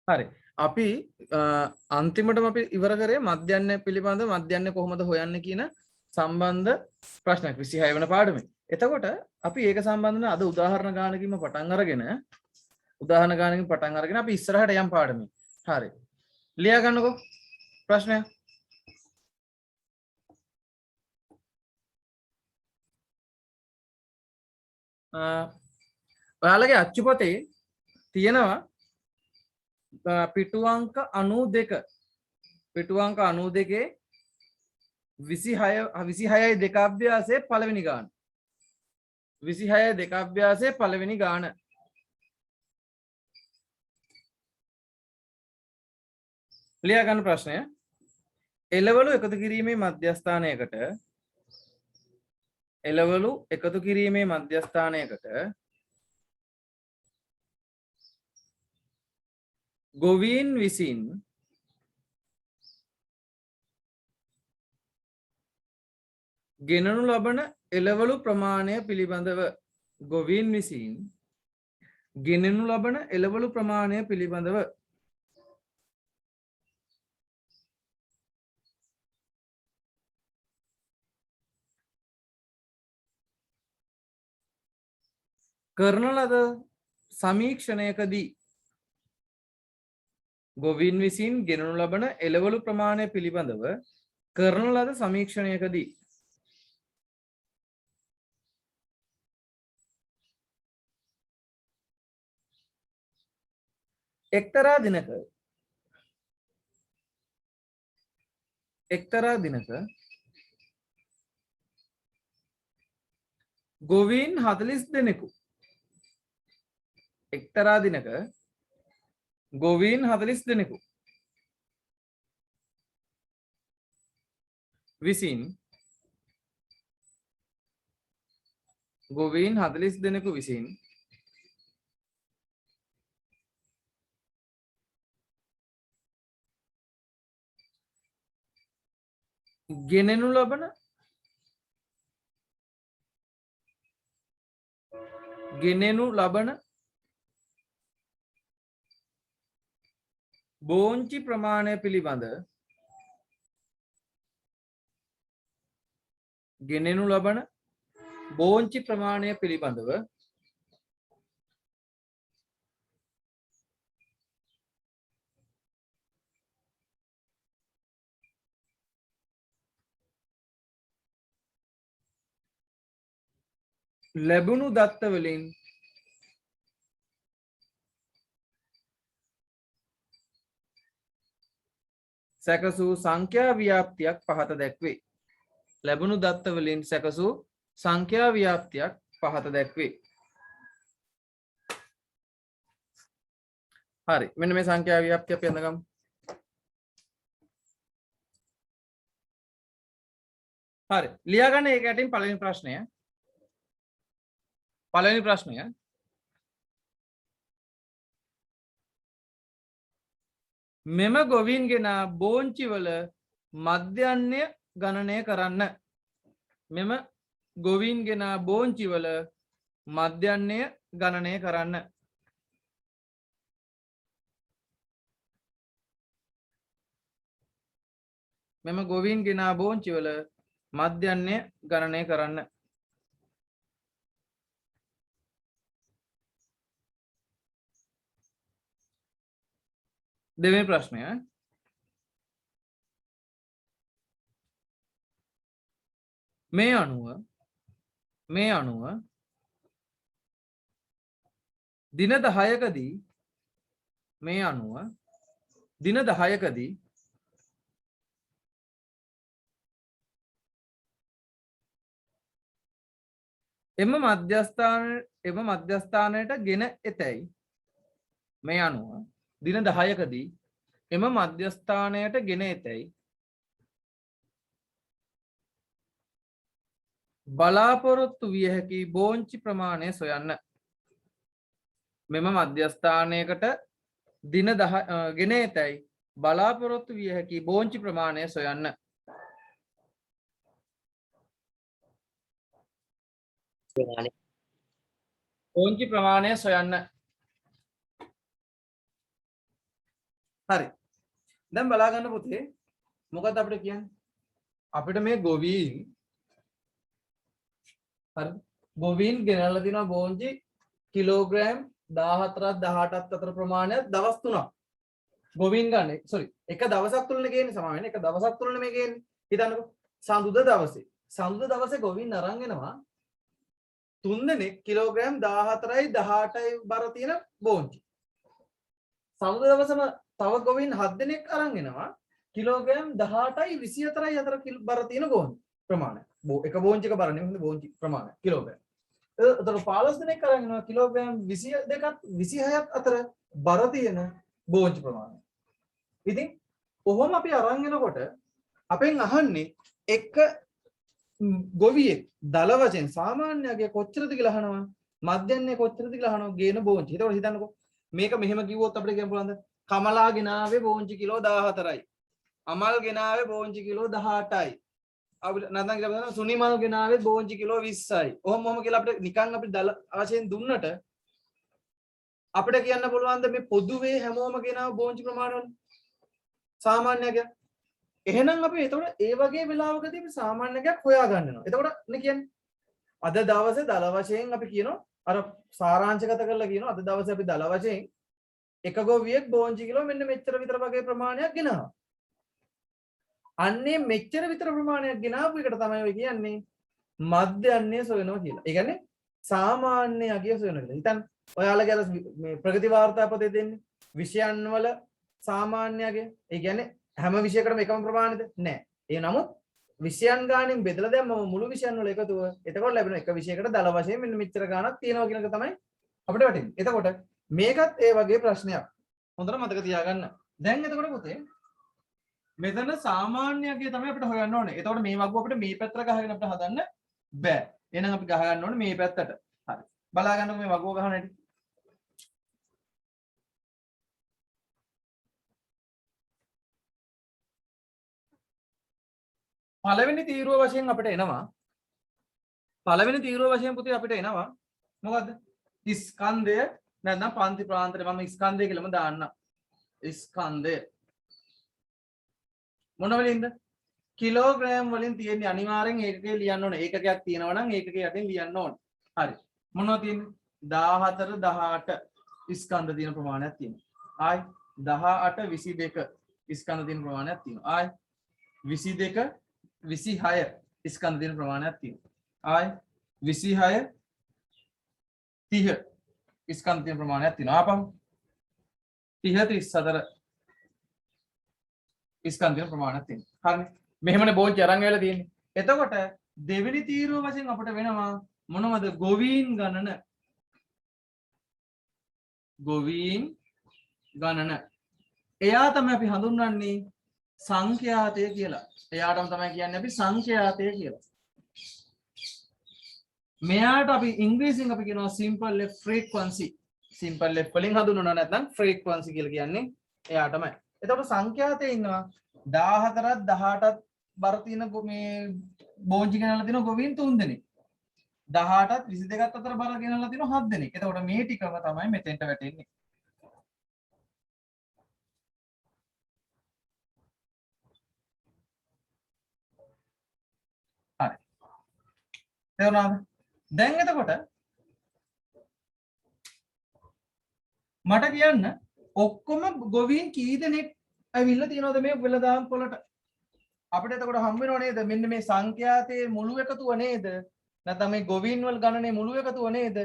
හරි. අපි අන්තිමටම අපි ඉවර කරේ මධ්‍යන්නේ පිළිබඳ මධ්‍යන්නේ කොහොමද හොයන්නේ කියන සම්බන්ධ ප්‍රශ්නයක් 26 වෙනි පාඩමේ. එතකොට අපි ඒක සම්බන්ධව අද උදාහරණ ගානකින්ම පටන් අරගෙන අපි ඉස්සරහට යම් පාඩමේ. හරි. ලියා ගන්නකෝ ප්‍රශ්නය. ඔයාලගේ අච්චුපතේ තියෙනවා පිටු අංක 92 පිටු අංක 92 26යි දෙක අභ්‍යාසයේ පළවෙනි ගාන 26යි දෙක අභ්‍යාසයේ පළවෙනි ගාන ලියා ගන්න ප්‍රශ්නය එළවලු එකතු කිරීමේ මධ්‍යස්ථානයකට ගොවීන් විසින් ගෙනනු ලබන එළවලු ප්‍රමාණය පිළිබඳව කරන ලද සමීක්ෂණයකදී ගොවීන් විසින් ගෙනනු ලබන එළවලු ප්‍රමාණය පිළිබඳව කරන ලද සමීක්ෂණයකදී එක්තරා දිනක ගොවීන් 40 දෙනෙකු විසින් ගෙනනු ලබන බෝංචි ප්‍රමාණය පිළිබඳ ලැබුණු දත්ත වලින් සැකසූ සංඛ්‍යා ව්‍යාප්තියක් පහත දැක්වේ. හරි. මෙන්න මේ සංඛ්‍යා ව්‍යාප්තිය අපි අඳගමු. හරි. ලියා ගන්න ඒක යටින් පළවෙනි ප්‍රශ්නය. මෙම ගොවීන් ගෙන බෝංචි වල මධ්‍යන්නේ ගණනය කරන්න. දෙවෙනි ප්‍රශ්නය මේ අනුව දින 10කදී එම මධ්‍යස්ථානයට ගෙන එතැයි බලාපොරොත්තු විය හැකි බෝංචි ප්‍රමාණය සොයන්න. මෙම මධ්‍යස්ථානයකට දින 10 ගෙන එතැයි බලාපොරොත්තු විය හැකි බෝංචි ප්‍රමාණය සොයන්න. හරි. දැන් බලා ගන්න පුතේ මොකක්ද අපිට කියන්නේ? අපිට මේ ගොවීන් හරි ගොවීන් ගෙනල්ලා තිනවා බෝංචි කිලෝග්‍රෑම් 14ක් 18ක් අතර ප්‍රමාණයක් දවස් 3ක්. ගොවීන් ගන්න සෝරි එක දවසක් තුලනේ ගේන්නේ සමා වෙන්නේ. එක දවසක් තුලනේ මේ ගේන්නේ. හිතන්නකෝ සඳුදා දවසේ. සඳුදා දවසේ ගොවීන් අරන් එනවා 3 දෙනෙක් කිලෝග්‍රෑම් 14යි 18යි බර තියෙන බෝංචි. සඳුදා දවසම තව ගොවීන් 7 දෙනෙක් අරන් එනවා කිලෝග්‍රෑම් 18යි 24යි අතර බර තියෙන බෝංචි ප්‍රමාණය. එක බෝංචික බර නෙමෙයි බෝංචි ප්‍රමාණය කිලෝග්‍රෑම්. එතකොට 15 දෙනෙක් අරන් එනවා කිලෝග්‍රෑම් 22ක් 26ක් අතර බර තියෙන බෝංචි ප්‍රමාණය. ඉතින් කොහොම අපි අරන් එනකොට අපෙන් අහන්නේ එක ගොවියෙක් දල වශයෙන් සාමාන්‍යයෙන් කොච්චරද කියලා අහනවා මධ්‍යන්නේ කොච්චරද කියලා අහනවා ගේන බෝංචි. ඒතකොට හිතන්නකෝ මේක මෙහෙම කිව්වොත් අපිට කියන්න පුළුවන්ද කමලා ගෙනාවේ බෝංචි කිලෝ 14යි. අමල් ගෙනාවේ බෝංචි කිලෝ 18යි. අපි නැත්නම් කියලා බලන්න සුනිමල් ගෙනාවේ බෝංචි කිලෝ 20යි. ඔහොම කියලා අපිට නිකන් අපි දල වශයෙන් දුන්නට අපිට කියන්න පුළුවන්ද මේ පොදුවේ හැමෝම ගෙනාව බෝංචි ප්‍රමාණවල සාමාන්‍යයක්. එහෙනම් අපි එතකොට ඒ වගේ වෙලාවකදී අපි සාමාන්‍යයක් හොයා ගන්නවා. එතකොට නේ කියන්නේ අද දවසේ දල වශයෙන් අපි කියනවා අර සාරාංශගත කරලා කියනවා අද දවසේ අපි දල වශයෙන් එක ගොවියෙක් බෝංචි කිලෝ මෙන්න මෙච්චර විතර වගේ ප්‍රමාණයක් ගෙනාවා. අන්නේ මෙච්චර විතර ප්‍රමාණයක් ගෙනාවු එකට තමයි ඔය කියන්නේ මධ්‍යන්නේ සොයනවා කියලා. ඒ කියන්නේ සාමාන්‍ය අගය සොයනවා කියලා. හිතන්න ඔයාලගේ අර මේ ප්‍රගති වාර්තා පොතේ දෙන්නේ විෂයන් වල සාමාන්‍ය අගය. ඒ කියන්නේ හැම විෂයකටම එකම ප්‍රමාණයද? නෑ. ඒ නමුත් විෂයන් ගානෙන් බෙදලා දැම්මම මුළු විෂයන් වල එකතුව එතකොට ලැබෙන එක විෂයකට දල වශයෙන් මෙන්න මෙච්චර ගාණක් තියෙනවා කියන එක තමයි අපිට වැටෙන්නේ. එතකොට මේකත් ඒ වගේ ප්‍රශ්නයක්. හොඳට මතක තියාගන්න. දැන් එතකොට පුතේ මෙතන සාමාන්‍යකය තමයි අපිට හොයන්න ඕනේ. එතකොට මේ වගුව අපිට මේ පැත්තට ගහගෙන අපිට හදන්න බෑ. එහෙනම් අපි ගහ ගන්න ඕනේ මේ පැත්තට. හරි. බලා ගන්නකො මේ වගුව ගහන හැටි. පළවෙනි තීරුව වශයෙන් අපිට එනවා. පළවෙනි තීරුව වශයෙන් පුතේ අපිට එනවා මොකද්ද? ස්කන්ධය නැත්නම් පන්ති ප්‍රාන්තරය මම ස්කන්ධය කියලාම දාන්න. ස්කන්ධය මොන වලින්ද? කිලෝග්‍රෑම් වලින් තියෙන්නේ අනිවාර්යෙන් ඒකකේ ලියන්න ඕනේ. ඒකකයක් තියෙනවා නම් ඒකකේ යටින් ලියන්න ඕනේ. හරි. මොනවද තියෙන්නේ? 14 18 ස්කන්ධ තියෙන ප්‍රමාණයක් තියෙනවා. ආයි 18 22 ස්කන්ධ තියෙන ප්‍රමාණයක් තියෙනවා. ආයි 22 26 ස්කන්ධ තියෙන ප්‍රමාණයක් තියෙනවා. ආයි 26 30 ස්කන්ධ තියෙන ප්‍රමාණයක් තියෙනවා. ආපහු 30 34 ස්කන්ධ තියෙන ප්‍රමාණයක් තියෙනවා. හරිනේ. මෙහෙමනේ බෝංචි අරන් වෙලා තියෙන්නේ. එතකොට දෙවෙනි තීරුව වශයෙන් අපිට වෙනවා මොනවද? ගොවීන් ගණන. ගොවීන් ගණන. එයා තමයි අපි හඳුන්වන්නේ සංඛ්‍යාතය කියලා. එයාටම තමයි කියන්නේ අපි සංඛ්‍යාතය කියලා. මෙයාට අපි ඉංග්‍රීසියෙන් අපි කියනවා simple f frequency. simple f වලින් හඳුන්වනවා නැත්නම් frequency කියලා කියන්නේ එයාටමයි. එතකොට සංඛ්‍යාතයේ ඉන්නවා 14ක් 18ක් බර තියෙන මේ බෝංචි ගෙනල්ලා තියෙන ගොවීන් 3 දෙනෙක්. 18ත් 22ත් අතර බර ගෙනල්ලා තියෙන 7 දෙනෙක්. එතකොට මේ ටිකම තමයි මෙතෙන්ට වැටෙන්නේ. හරි. තේරුණාද? දැන් එතකොට මට කියන්න ඔක්කොම ගොවීන් කී දෙනෙක් ඇවිල්ලා තියෙනවද මේ වෙළඳාම් පොළට? අපිට එතකොට හම් වෙනව නේද? මෙන්න මේ සංඛ්‍යාතයේ මුළු එකතුව නේද? නැත්නම් මේ ගොවීන් වල ගණනේ මුළු එකතුව නේද?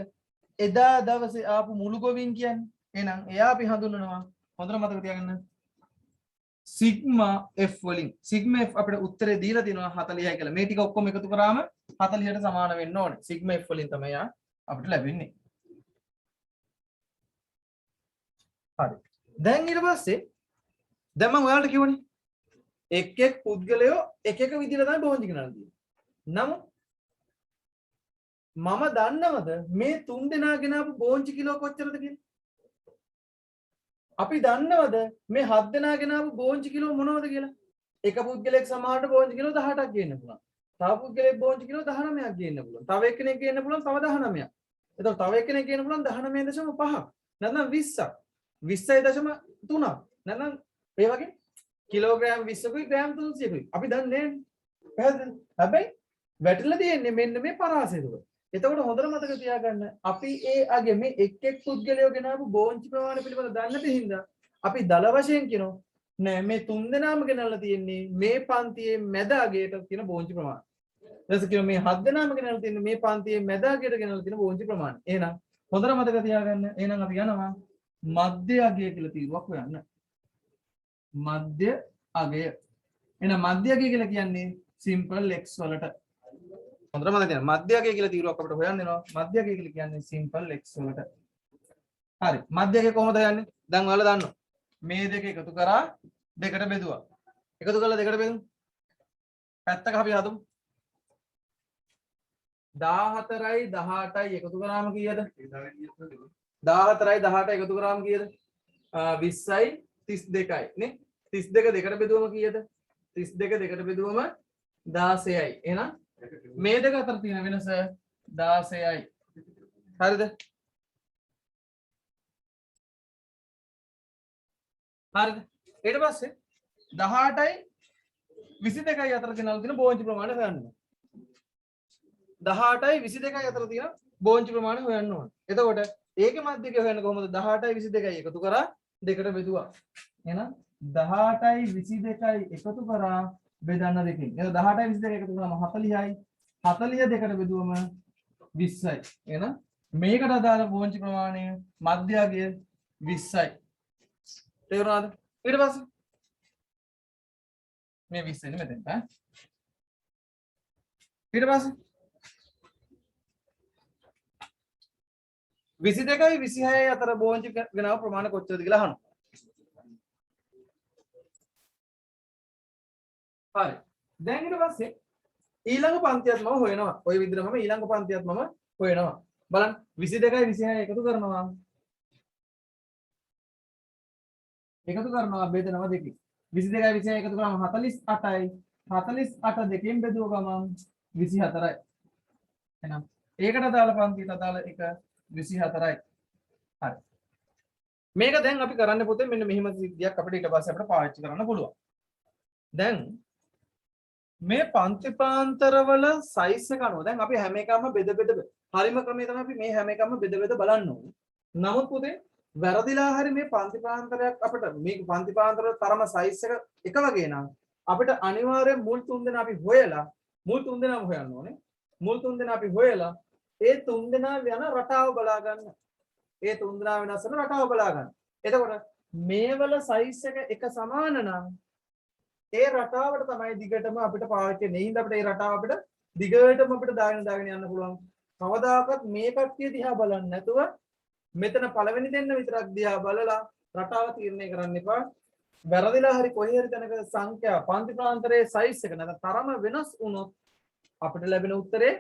එදා දවසේ ආපු මුළු ගොවීන් කියන්නේ. එහෙනම් එයා අපි හඳුන්වනවා හොඳට මතක තියාගන්න. සිග්මා f වලින්. සිග්මා f අපිට උත්තරේ දීලා තියෙනවා 40යි කියලා. මේ ටික ඔක්කොම එකතු කරාම 40ට සමාන වෙන්න ඕනේ. සිග්මා f වලින් තමයි අපිට ලැබෙන්නේ. හරි. දැන් ඊට පස්සේ දැන් මම ඔයාලට කියවනේ එක් එක් පුද්ගලයෝ එක එක විදිහට තමයි බෝංචි ගෙනල්ලා තියෙන්නේ. නමුත් මම දන්නවද මේ තුන් දෙනා ගෙනාවු බෝංචි කිලෝ කොච්චරද කියලා? අපි දන්නවද මේ 7 දෙනා ගෙනාවු බෝංචි කිලෝ මොනවද කියලා? එක පුද්ගලයෙක් සමහරට බෝංචි කිලෝ 18ක් ගේන්න පුළුවන්. තව පුද්ගලයෙක් බෝංචි කිලෝ 19ක් ගේන්න පුළුවන්. තව එක්කෙනෙක් ගේන්න පුළුවන් තව 19ක්. එතකොට තව එක්කෙනෙක් ගේන්න පුළුවන් 19.5ක්. නැත්නම් 20ක්. 20.3ක්. නැත්නම් ඒ වගේ කිලෝග්‍රෑම් 20කුයි ග්‍රෑම් 300කුයි අපි දන්නේ නැහැ. පැහැදිලිද? හැබැයි වැටලා තියෙන්නේ මෙන්න මේ පරාසය තුල. එතකොට හොඳට මතක තියාගන්න අපි ඒ අගේ මේ එක් පුද්ගලයෝ ගෙනාවු බෝංචි ප්‍රමාණය පිළිබඳ දන්නේ නැති හින්දා අපි දල වශයෙන් කියනවා නෑ මේ තුන් දෙනාම ගෙනල්ලා තියෙන්නේ මේ පන්තියේ මැද අගයට තියෙන බෝංචි ප්‍රමාණය. ඊට කියනවා මේ හත් දෙනාම ගෙනල්ලා තියෙන්නේ මේ පන්තියේ මැද අගයට ගෙනල්ලා තියෙන බෝංචි ප්‍රමාණය. එහෙනම් හොඳට මතක තියාගන්න. එහෙනම් අපි යනවා මධ්‍ය අගය කියලා තීරුවක් හොයන්න. මධ්‍ය අගය. එහෙනම් මධ්‍ය අගය කියලා කියන්නේ සිම්පල් x වලට. හොඳට මතක තියාගන්න. මධ්‍ය අගය කියලා තීරුවක් අපිට හොයන්න වෙනවා. මධ්‍ය අගය කියලා කියන්නේ සිම්පල් x වලට. හරි. මධ්‍ය අගය කොහොමද හොයන්නේ? දැන් ඔයාලා දන්නවා. මේ දෙක එකතු කරා දෙකට බෙදුවා. එකතු කරලා දෙකට බෙදුමු. පැත්තක අපි හදමු. 14යි 18යි එකතු කරාම කීයද? 14යි 18යි එකතු කරාම කීයද? 20යි 32යි නේ? 32 දෙකට බෙදුවම කීයද? 32 දෙකට බෙදුවම 16යි. එහෙනම් මේ දෙක අතර තියෙන වෙනස 16යි. හරිද? හරිද? ඊට පස්සේ 18යි 22යි අතර ගෙනල්ලා තියෙන බෝංචි ප්‍රමාණය හොයන්න. 18යි 22යි අතර තියෙන බෝංචි ප්‍රමාණය හොයන්න ඕන. එතකොට ඒකේ මධ්‍යකය හොයන්න කොහොමද? 18යි 22යි එකතු කරා දෙකට බෙදුවා. එහෙනම් 18යි 22යි එකතු කරා බෙදන්න දෙකෙන්. එහෙනම් 18යි 22යි එකතු කරාම 40යි. 40 දෙකට බෙදුවම 20යි. එහෙනම් මේකට අදාළ බෝංචි ප්‍රමාණය මධ්‍යගය 20යි. තේරුණාද? ඊට පස්සේ මේ 20 ඉන්නේ මෙතෙන්ට. ඊට පස්සේ 22යි 26යි අතර බෝංචි ගෙනාව ප්‍රමාණය කොච්චරද කියලා අහනවා. හරි. දැන් ඊට පස්සේ ඊළඟ පන්තියත් මම හොයනවා. ওই විදිහට මම ඊළඟ පන්තියත් මම හොයනවා. බලන්න 22යි 26යි එකතු කරනවා. එකතු කරනවා බෙදනවා දෙකකින්. 22යි 26යි එකතු කරාම 48යි. 48 දෙකෙන් බෙදුව ගමන් 24යි. එහෙනම් ඒකට අදාළ පන්තියට අදාළ එක 24යි. හරි. මේක දැන් අපි කරන්න පුතේ මෙන්න මෙහිම සිද්ධියක් අපිට ඊට පස්සේ අපිට පාවිච්චි කරන්න පුළුවන්. දැන් මේ පන්ති ප්‍රාන්තරවල සයිස් එක අනුව දැන් අපි හැම එකම බෙද හරිම ක්‍රමයේ තමයි අපි මේ හැම එකම බෙද බලන්න ඕනේ. නමුත් පුතේ වැරදිලා හරි මේ පන්ති ප්‍රාන්තරයක් අපිට මේ පන්ති ප්‍රාන්තරවල තරම සයිස් එක වගේ නම් අපිට අනිවාර්යෙන් මුල් තුන් දෙනා අපි හොයලා මුල් තුන් දෙනාම හොයන්න ඕනේ. මුල් තුන් දෙනා අපි හොයලා ඒ තුන් දෙනා යන රටාව බලා ගන්න. ඒ තුන් දෙනා වෙනස් වෙන රටාව බලා ගන්න. එතකොට මේවල සයිස් එක සමාන නම් ඒ රටාවට තමයි දිගටම අපිට පාවිච්චි වෙන්නේ. හින්දා අපිට ඒ රටාව අපිට දිගටම අපිට දාගෙන යන්න පුළුවන්. කවදාකවත් මේ කට්ටිය දිහා බලන්නේ නැතුව මෙතන පළවෙනි දෙන්න විතරක් දිහා බලලා රටාව තීරණය කරන්න එපා. වැරදිලා හරි කොහේ හරි තැනක සංඛ්‍යා පන්ති ප්‍රාන්තරයේ සයිස් එක නැත්නම් තරම වෙනස් වුණොත් අපිට ලැබෙන උත්තරේ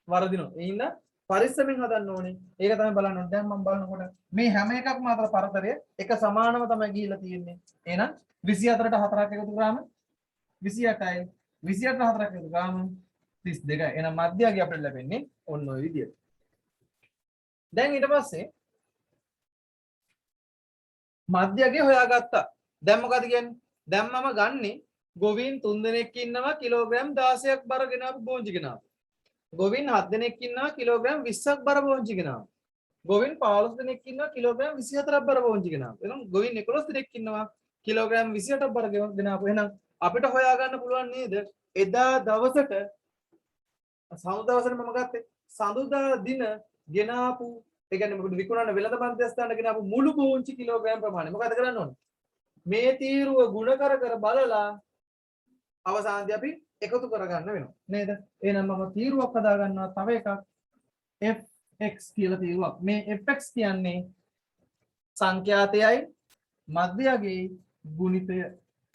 වරදිනවා. ඒ හින්දා පරිස්සමෙන් හදන්න ඕනේ. ඒක තමයි බලන්න ඕනේ. දැන් මම බලනකොට මේ හැම එකක්ම අතර පරතරය එක සමානව තමයි ගිහිලා තියෙන්නේ. එහෙනම් 24ට 4ක් එකතු කරාම 28යි 28ට 4ක් එකතු කරාම 32යි. එහෙනම් මධ්‍යගය අපිට ලැබෙන්නේ ඔන්න ඔය විදියට. දැන් ඊට පස්සේ මධ්‍යගය හොයාගත්තා. දැන් මොකද කියන්නේ? දැන් මම ගන්නේ ගොවීන් 3 දෙනෙක් ඉන්නවා කිලෝග්‍රෑම් 16ක් බර ගෙනාවු බෝංචි ගෙනාවු. ගොවීන් 7 දෙනෙක් ඉන්නවා කිලෝග්‍රෑම් 20ක් බර බෝංචි ගෙනාවු. ගොවීන් 15 දෙනෙක් ඉන්නවා කිලෝග්‍රෑම් 24ක් බර බෝංචි ගෙනාවු. එහෙනම් ගොවීන් 11 දෙනෙක් ඉන්නවා කිලෝග්‍රෑම් 28ක් බර ගෙනාවු. එහෙනම් අපිට හොයාගන්න පුළුවන් නේද? එදා දවසට සඳුදා දවසට මම ගත්තේ සඳුදා දින ගෙනාපු ඒ කියන්නේ මොකද විකුණන වෙළඳ මධ්‍යස්ථාන ගෙනාපු මුළු බෝංචි කිලෝග්‍රෑම් ප්‍රමාණය. මොකද කරන්න ඕනේ? මේ තීරුව ಗುಣ කර බලලා අවසානයේදී අපි එකතු කරගන්න වෙනවා නේද? එහෙනම් මම තීරුවක් හදා ගන්නවා තව එකක් fx කියලා තීරුවක්. මේ fx කියන්නේ සංඛ්‍යාතයයි මධ්‍යගයේ ගුණිතය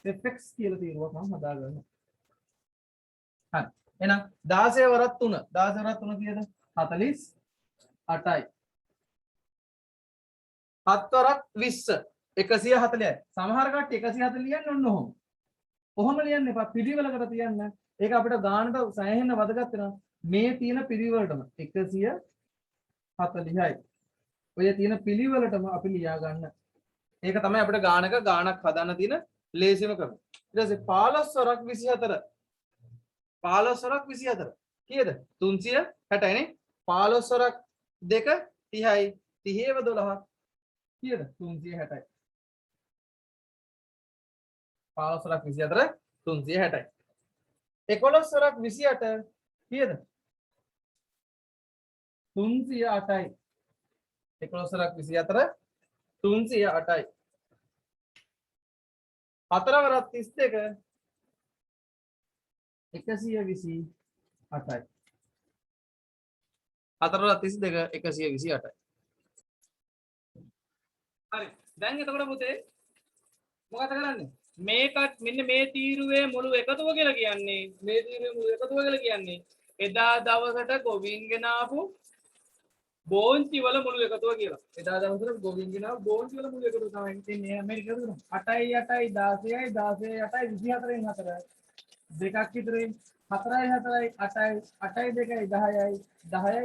fx කියලා තීරුවක් මම හදා ගන්නවා. හරි. එහෙනම් 16 වරක් 3 16 වරක් 3 කීයද? 48යි. 7 වරක් 20 140යි. සමහර කට්ටිය 140 ලියන්නේ ඔන්න ඔහොම. කොහොම ලියන්න එපා පිළිවෙලකට තියන්න. ඒක අපිට ගානට සෑහෙන්න වැදගත් වෙනවා. මේ තියෙන පිළිවෙලටම 140යි. ඔය තියෙන පිළිවෙලටම අපි ලියා ගන්න. ඒක තමයි අපිට ගානක ගානක් හදන්න තියෙන ලේසිම ක්‍රම. ඊට පස්සේ 15 වරක් 24. 15 වරක් 24. කීයද? 360 නේ. 15 වරක් 2 30යි. 30 12 කීයද? 360යි. 15 වරක් 24 360යි. 11 වරක් 28 කීයද? 308යි. 11 වරක් 24 308යි. 4 වරක් 32 128යි. 4 වරක් 32 128යි. හරි. දැන් එතකොට පුතේ මොකද කරන්නේ? මේකත් මෙන්න මේ තීරුවේ මුළු එකතුව කියලා කියන්නේ මේ තීරුවේ මුළු එකතුව කියලා කියන්නේ එදා දවසට ගොවින්ගෙන ආපු බෝන්චි වල මුළු එකතුව කියලා. එදා දවසට ගොවින්ගෙන ආපු බෝන්චි වල මුළු එකතුව තමයි ඉතින් මේ එකතු කරමු. 8යි 8යි 16යි 16යි 8යි 24න් 4 දෙකක් ඉතුරුයි 4යි 4යි 8යි 8යි 2යි 10යි 10යි 6යි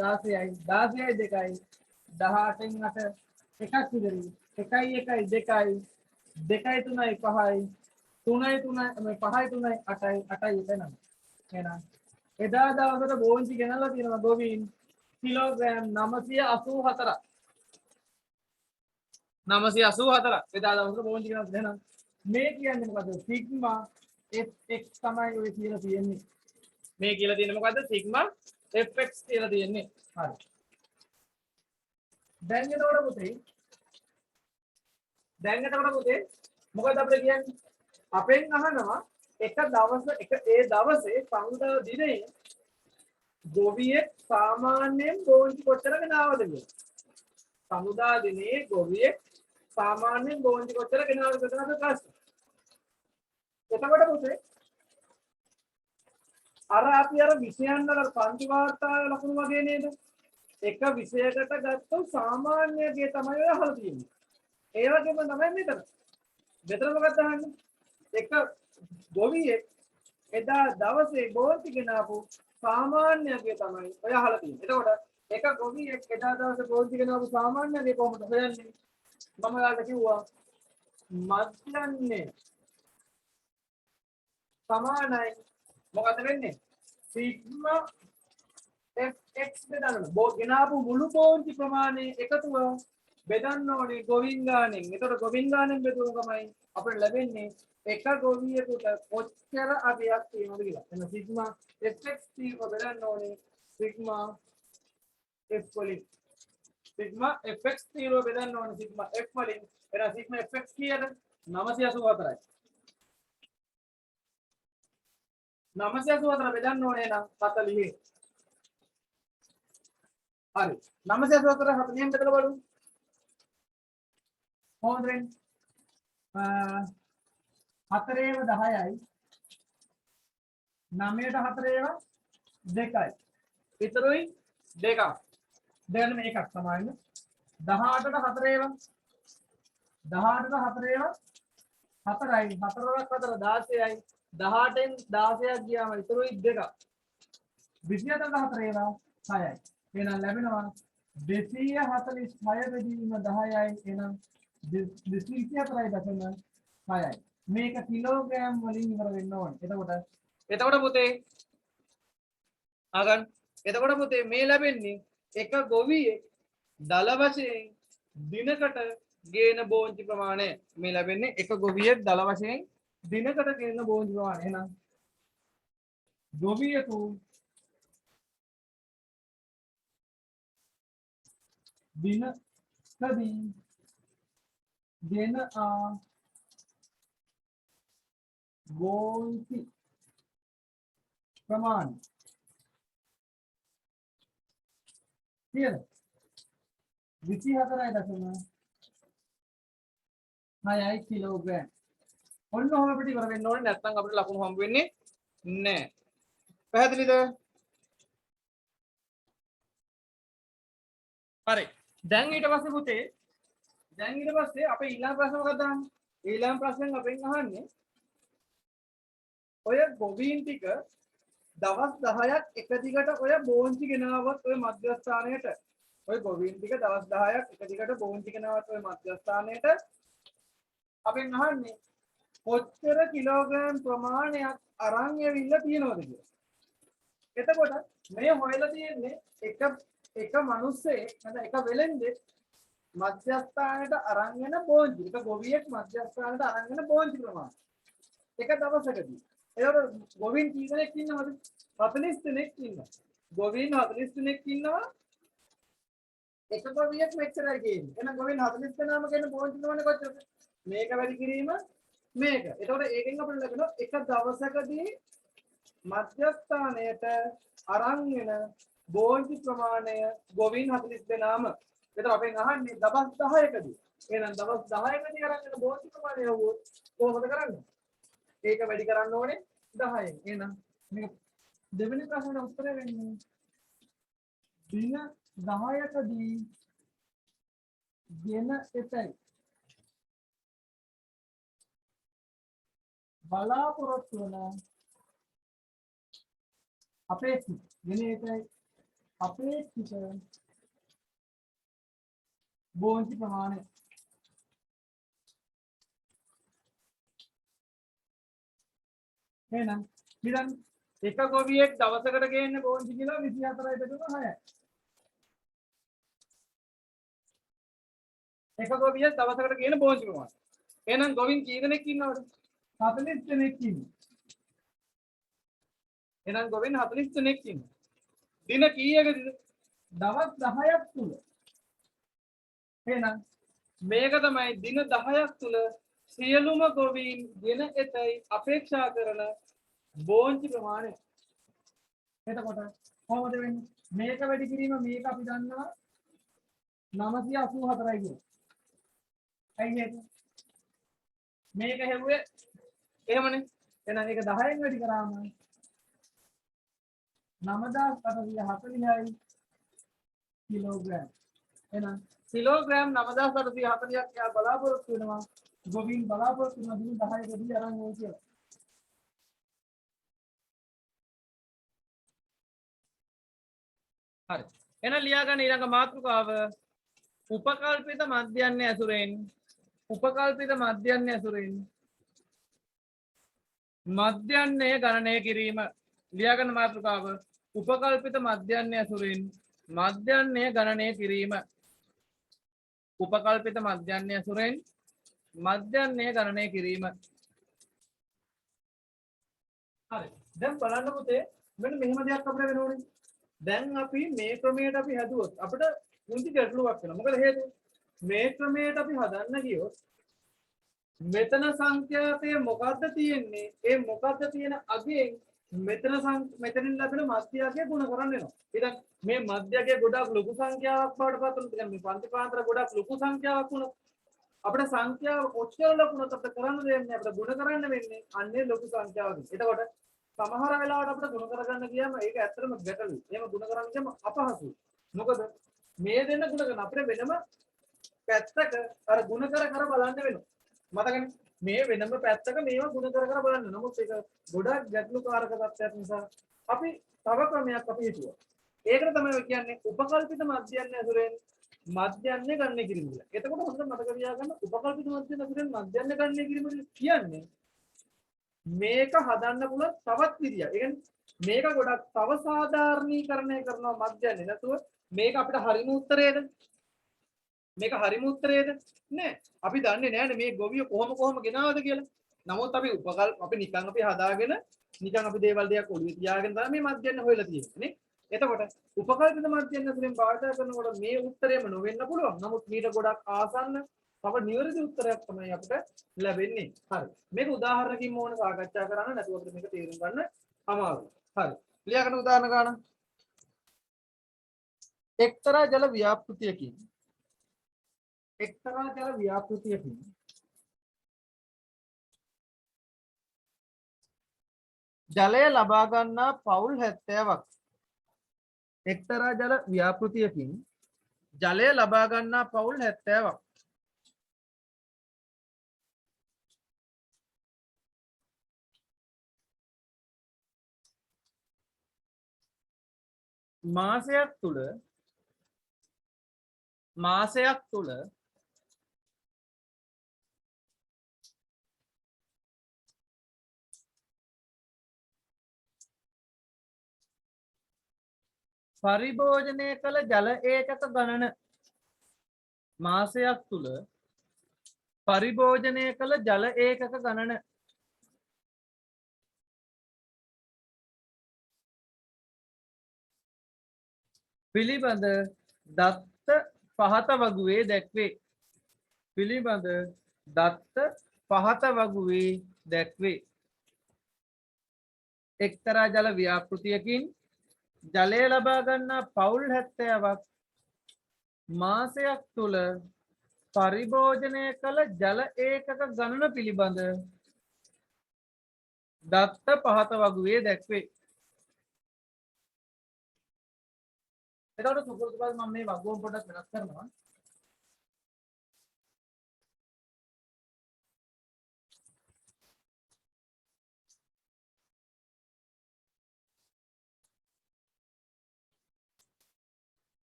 16යි 16යි 2යි 18න් 8 එකක් ඉතුරුයි 1යි 1යි 2යි 2යි 3යි 5යි 3යි 3යි මේ 5යි 3යි 8යි 8යි 1යි 9. එහෙනම් එදා දවසට බෝන්චි ගෙනල්ලා තියෙනවා ගොවීන් කිලෝග්‍රෑම් 984ක්. 984 එදා දවසට බෝන්චි ගෙනල්ලා දෙනවා. මේ කියන්නේ මොකද? සිග්මා fx තමයි ඔය කියලා තියෙන්නේ. මේ කියලා තියෙන්නේ මොකද්ද? සිග්මා fx කියලා තියෙන්නේ. හරි. දැන් එතකොට පුතේ මොකද අපිට කියන්නේ? අපෙන් අහනවා එක ඒ දවසේ පහුදා දිනේ ගොවියෙක් සාමාන්‍යයෙන් බෝන්චි කොච්චර ගෙනාවද කියලා. සමුදා දිනේ ගොවියෙක් සාමාන්‍යයෙන් බෝන්චි කොච්චර ගෙනාවද කියලා ප්‍රශ්න. එතකොට පුතේ අපි විෂයන් වල පන්ති වාර්තාවේ ලකුණු වගේ නේද? එක විෂයකට ගත්තොත් සාමාන්‍යයේ තමයි ඔය අහලා තියෙන්නේ. ඒ වගේම තමයි මෙතන. මෙතන මොකක්ද අහන්නේ? එක ගොවියෙක් එදා දවසේ බෝන්චි ගෙනාවු සාමාන්‍යයේ තමයි ඔය අහලා තියෙන්නේ. එතකොට එක ගොවියෙක් එදා දවසේ බෝන්චි ගෙනාවු සාමාන්‍යයේ කොහොමද හොයන්නේ? මම ඔයාලට කිව්වා මධ්‍යන්නේ සමානයි මොකද වෙන්නේ? සිග්මා fx බෙදන්න ගෙනාවු මුළු බෝන්චි ප්‍රමාණය එකතුව බෙදන්න ඕනේ ගොවින් ගානෙන්. එතකොට ගොවින් ගානෙන් බෙදුවම තමයි අපිට ලැබෙන්නේ එක ගොවියෙකුට කොච්චර අගයක් තියෙනවද කියලා. එන්න සිග්මා fx තීව බෙදන්න ඕනේ සිග්මා f වලින්. සිග්මා fx තීව බෙදන්න ඕනේ සිග්මා f වලින්. එන සිග්මා fx කීයද? 984යි. 984 බෙදන්න ඕනේ නම් 40. හරි. 984 40න් බෙදලා බලමු. කොහොමද වෙන්නේ? 4 10යි 9ට 4 2යි. ඉතුරුයි 2ක්. දැන් මේකක් තමයි 18ට 4 18ට 4යි 4ක් 4 16යි 18න් 16ක් ගියාම ඉතුරුයි 2ක්. 24ට 4 6යි. එහෙනම් ලැබෙනවා 246 බෙදීම 10යි. එහෙනම් 244.6යි. මේක කිලෝග්‍රෑම් වලින් ඉවර වෙන්න ඕනේ. එතකොට පුතේ ආගන් එතකොට පුතේ මේ ලැබෙන්නේ එක ගොවියෙක් දල වශයෙන් දිනකට ගේන බෝන්චි ප්‍රමාණය. මේ ලැබෙන්නේ එක ගොවියෙක් දල වශයෙන් දිනකට ගේන බෝන්චි ප්‍රමාණය. එහෙනම් ගොවියෙකු දිනකදී ගෙන බෝන්චි ප්‍රමාණය කියලා 24.6 කිලෝග්‍රෑම්. ඔන්න ඔහොම අපිට ඉවර වෙන්න ඕනේ. නැත්නම් අපිට ලකුණු හම්බ වෙන්නේ නැහැ. පැහැදිලිද? හරි. දැන් ඊට පස්සේ පුතේ අපේ ඊළඟ ප්‍රශ්න මොකක්ද අහන්නේ? ඊළඟ ප්‍රශ්නෙන් අපෙන් අහන්නේ ඔය ගොවීන් ටික දවස් 10ක් එක දිගට ඔය බෝන්චි ගෙනාවොත් ඔය මධ්‍යස්ථානයට ඔය ගොවීන් ටික දවස් 10ක් එක දිගට බෝන්චි ගෙනාවොත් ඔය මධ්‍යස්ථානයට අපෙන් අහන්නේ කොච්චර කිලෝග්‍රෑම් ප්‍රමාණයක් අරන් ඇවිල්ලා තියෙනවද කියලා. එතකොට මේ හොයලා තියෙන්නේ එක මිනිස්සේ නැත්නම් එක වෙලෙන්දේ මධ්‍යස්ථානයට අරන් යන බෝංචි. එක ගොවියෙක් මධ්‍යස්ථානයට අරන් යන බෝංචි ප්‍රමාණය. එක දවසකදී. ඒකට ගොවීන් කී දෙනෙක් ඉන්නවද? 40 දෙනෙක් ඉන්නවා. ගොවීන් 40 දෙනෙක් ඉන්නවා. එක ගොවියෙක් මෙච්චරයි කියන්නේ. එහෙනම් ගොවීන් 40 දෙනාම කියන බෝංචි ප්‍රමාණය කොච්චරද? මේක වැඩි කිරීම මේක. එතකොට ඒකෙන් අපිට ලැබෙනවා එක දවසකදී මධ්‍යස්ථානයට අරන් එන බෝංචි ප්‍රමාණය ගොවීන් 40 දෙනාම. එතකොට අපෙන් අහන්නේ දවස් 10කදී. එහෙනම් දවස් 10කදී අරන් එන බෝංචි ප්‍රමාණය වුවොත් කොහොමද කරන්නේ? ඒක වැඩි කරන්න ඕනේ 10න්. එහෙනම් මේක දෙවෙනි ප්‍රශ්නෙට උත්තරය වෙන්නේ දින 10කදී ගෙන එතයි බලාපොරොත්තු වන අපේක්ෂිත ගෙන එතයි අපේක්ෂිත බෝංචි ප්‍රමාණය. එහෙනම් හිතන්න එක ගොවියෙක් දවසකට ගේන්නේ බෝංචි කිලෝ 24.6යි. එක ගොවියෙක් දවසකට ගේන බෝංචි ප්‍රමාණය. එහෙනම් ගොවින් කී දෙනෙක් ඉන්නවද? 40 දෙනෙක් ඉන්නවා. එහෙනම් ගොවින් 40 දෙනෙක් ඉන්නවා. දින කීයකද? දවස් 10ක් තුල. එහෙනම් මේක තමයි දින 10ක් තුල සියලුම ගොවීන් ගෙන එතයි අපේක්ෂා කරන බෝංචි ප්‍රමාණය. එතකොට කොහොමද වෙන්නේ? මේක වැඩි කිරීම මේක අපි දන්නවා 984යි කියලා. ඇයි ඒක? මේක හැවුවේ එහෙමනේ. එහෙනම් ඒක 10න් වැඩි කරාම 9840යි කිලෝග්‍රෑම්. එහෙනම් කිලෝග්‍රෑම් 9840ක් යා බලාපොරොත්තු වෙනවා. ගොවීන් බලාපොරොත්තු වෙන දින 10කදී අරන් එයි කියලා. හරි. එහෙනම් ලියා ගන්න ඊළඟ මාතෘකාව උපකල්පිත මධ්‍යන්නේ ඇසුරෙන් මධ්‍යන්නේ ගණනය කිරීම. ලියා ගන්න මාතෘකාව උපකල්පිත මධ්‍යන්නේ ඇසුරෙන් මධ්‍යන්නේ ගණනය කිරීම. උපකල්පිත මධ්‍යන්නේ ඇසුරෙන් මධ්‍යන්නේ ගණනය කිරීම. හරි. දැන් බලන්න පුතේ මෙන්න මෙහෙම දෙයක් අපිට වෙන ඕනේ. දැන් අපි මේ ක්‍රමයට අපි හදුවොත් අපිට මුංචි ගැටලුවක් වෙනවා. මොකද හේතුව? මේ ක්‍රමයට අපි හදන්න ගියොත් මෙතන සංඛ්‍යාතය මොකද්ද තියෙන්නේ? ඒ මොකද්ද තියෙන අගයෙන් මෙතනින් ලැබෙන මධ්‍යකය ගුණ කරන්න වෙනවා. ඉතින් මේ මධ්‍යකය ගොඩක් ලොකු සංඛ්‍යාවක් බවට පත් වෙනවා. දැන් මේ පන්තිපාන්තර ගොඩක් ලොකු සංඛ්‍යාවක් වුණා. අපිට සංඛ්‍යාව කොච්චර ලොකු වුණත් අපිට කරන්න දෙන්නේ අපිට ගුණ කරන්න වෙන්නේ අන්නේ ලොකු සංඛ්‍යාවකින්. එතකොට සමහර වෙලාවට අපිට ගුණ කරගන්න ගියාම ඒක ඇත්තටම ගැටලුයි. එහෙම ගුණ කරන්න ගියාම අපහසුයි. මොකද මේ දෙන්න ගුණ කරන අපිට වෙනම පැත්තක අර ගුණ කර බලන්න වෙනවා. මතකනේ මේ වෙනම පැත්තක මේවා ගුණ කර බලන්න. නමුත් ඒක ගොඩක් ගැටලුකාරක තත්ත්වයක් නිසා අපි තව ක්‍රමයක් අපි හිතුවා. ඒකට තමයි කියන්නේ උපකල්පිත මධ්‍යන්නේ ඇසුරෙන් මධ්‍යන්නේ ගණනය කිරීම කියලා. එතකොට හොඳට මතක තියාගන්න උපකල්පිත මධ්‍යන්නේ ඇසුරෙන් මධ්‍යන්නේ ගණනය කිරීම කියන්නේ මේක හදන්න පුළුවන් තවත් විදියක්. ඒ කියන්නේ මේක ගොඩක් තව සාධාරණීකරණය කරනවා මධ්‍යන්නේ නැතුව මේක අපිට හරිම උත්තරේද? මේක හරිම උත්තරේද? නෑ. අපි දන්නේ නෑනේ මේ ගොවිය කොහොම ගෙනාවද කියලා. නමුත් අපි අපි නිකන් අපි හදාගෙන නිකන් අපි දේවල් දෙයක් ඔළුවේ තියාගෙන තමයි මේ මධ්‍යන්නේ හොයලා තියෙන්නේ නේ. එතකොට උපකල්පිත මධ්‍යන්නේ වලින් භාවිත කරනකොට මේ උත්තරේම නොවෙන්න පුළුවන්. නමුත් ඊට ගොඩක් ආසන්න තව නිවැරදි උත්තරයක් තමයි අපිට ලැබෙන්නේ. හරි. මේක උදාහරණකින් ඕන සාකච්ඡා කරන්න නැතුව අපිට මේක තේරුම් ගන්න අමාරුයි. හරි. ලියා ගන්න උදාහරණ ගන්න. එක්තරා ජල ව්‍යාපෘතියකින් ජලය ලබා ගන්නා පවුල් 70ක්. එක්තරා ජල ව්‍යාපෘතියකින් ජලය ලබා ගන්නා පවුල් 70ක්. මාසයක් තුල පරිභෝජනය කළ ජල ඒකක ගණන මාසයක් තුල පරිභෝජනය කළ ජල ඒකක ගණන පිළිබඳ දත්ත පහත වගුවේ දැක්වේ. පිළිබඳ දත්ත පහත වගුවේ දැක්වේ. එක්තරා ජල ව්‍යාපෘතියකින් ජලය ලබා ගන්නා පවුල් 70ක් මාසයක් තුල පරිභෝජනය කළ ජල ඒකක ගණන පිළිබඳ දත්ත පහත වගුවේ දැක්වේ. එතකොට සුපුරුදුපත් මම මේ වගුවම පොඩ්ඩක් වෙනස් කරනවා.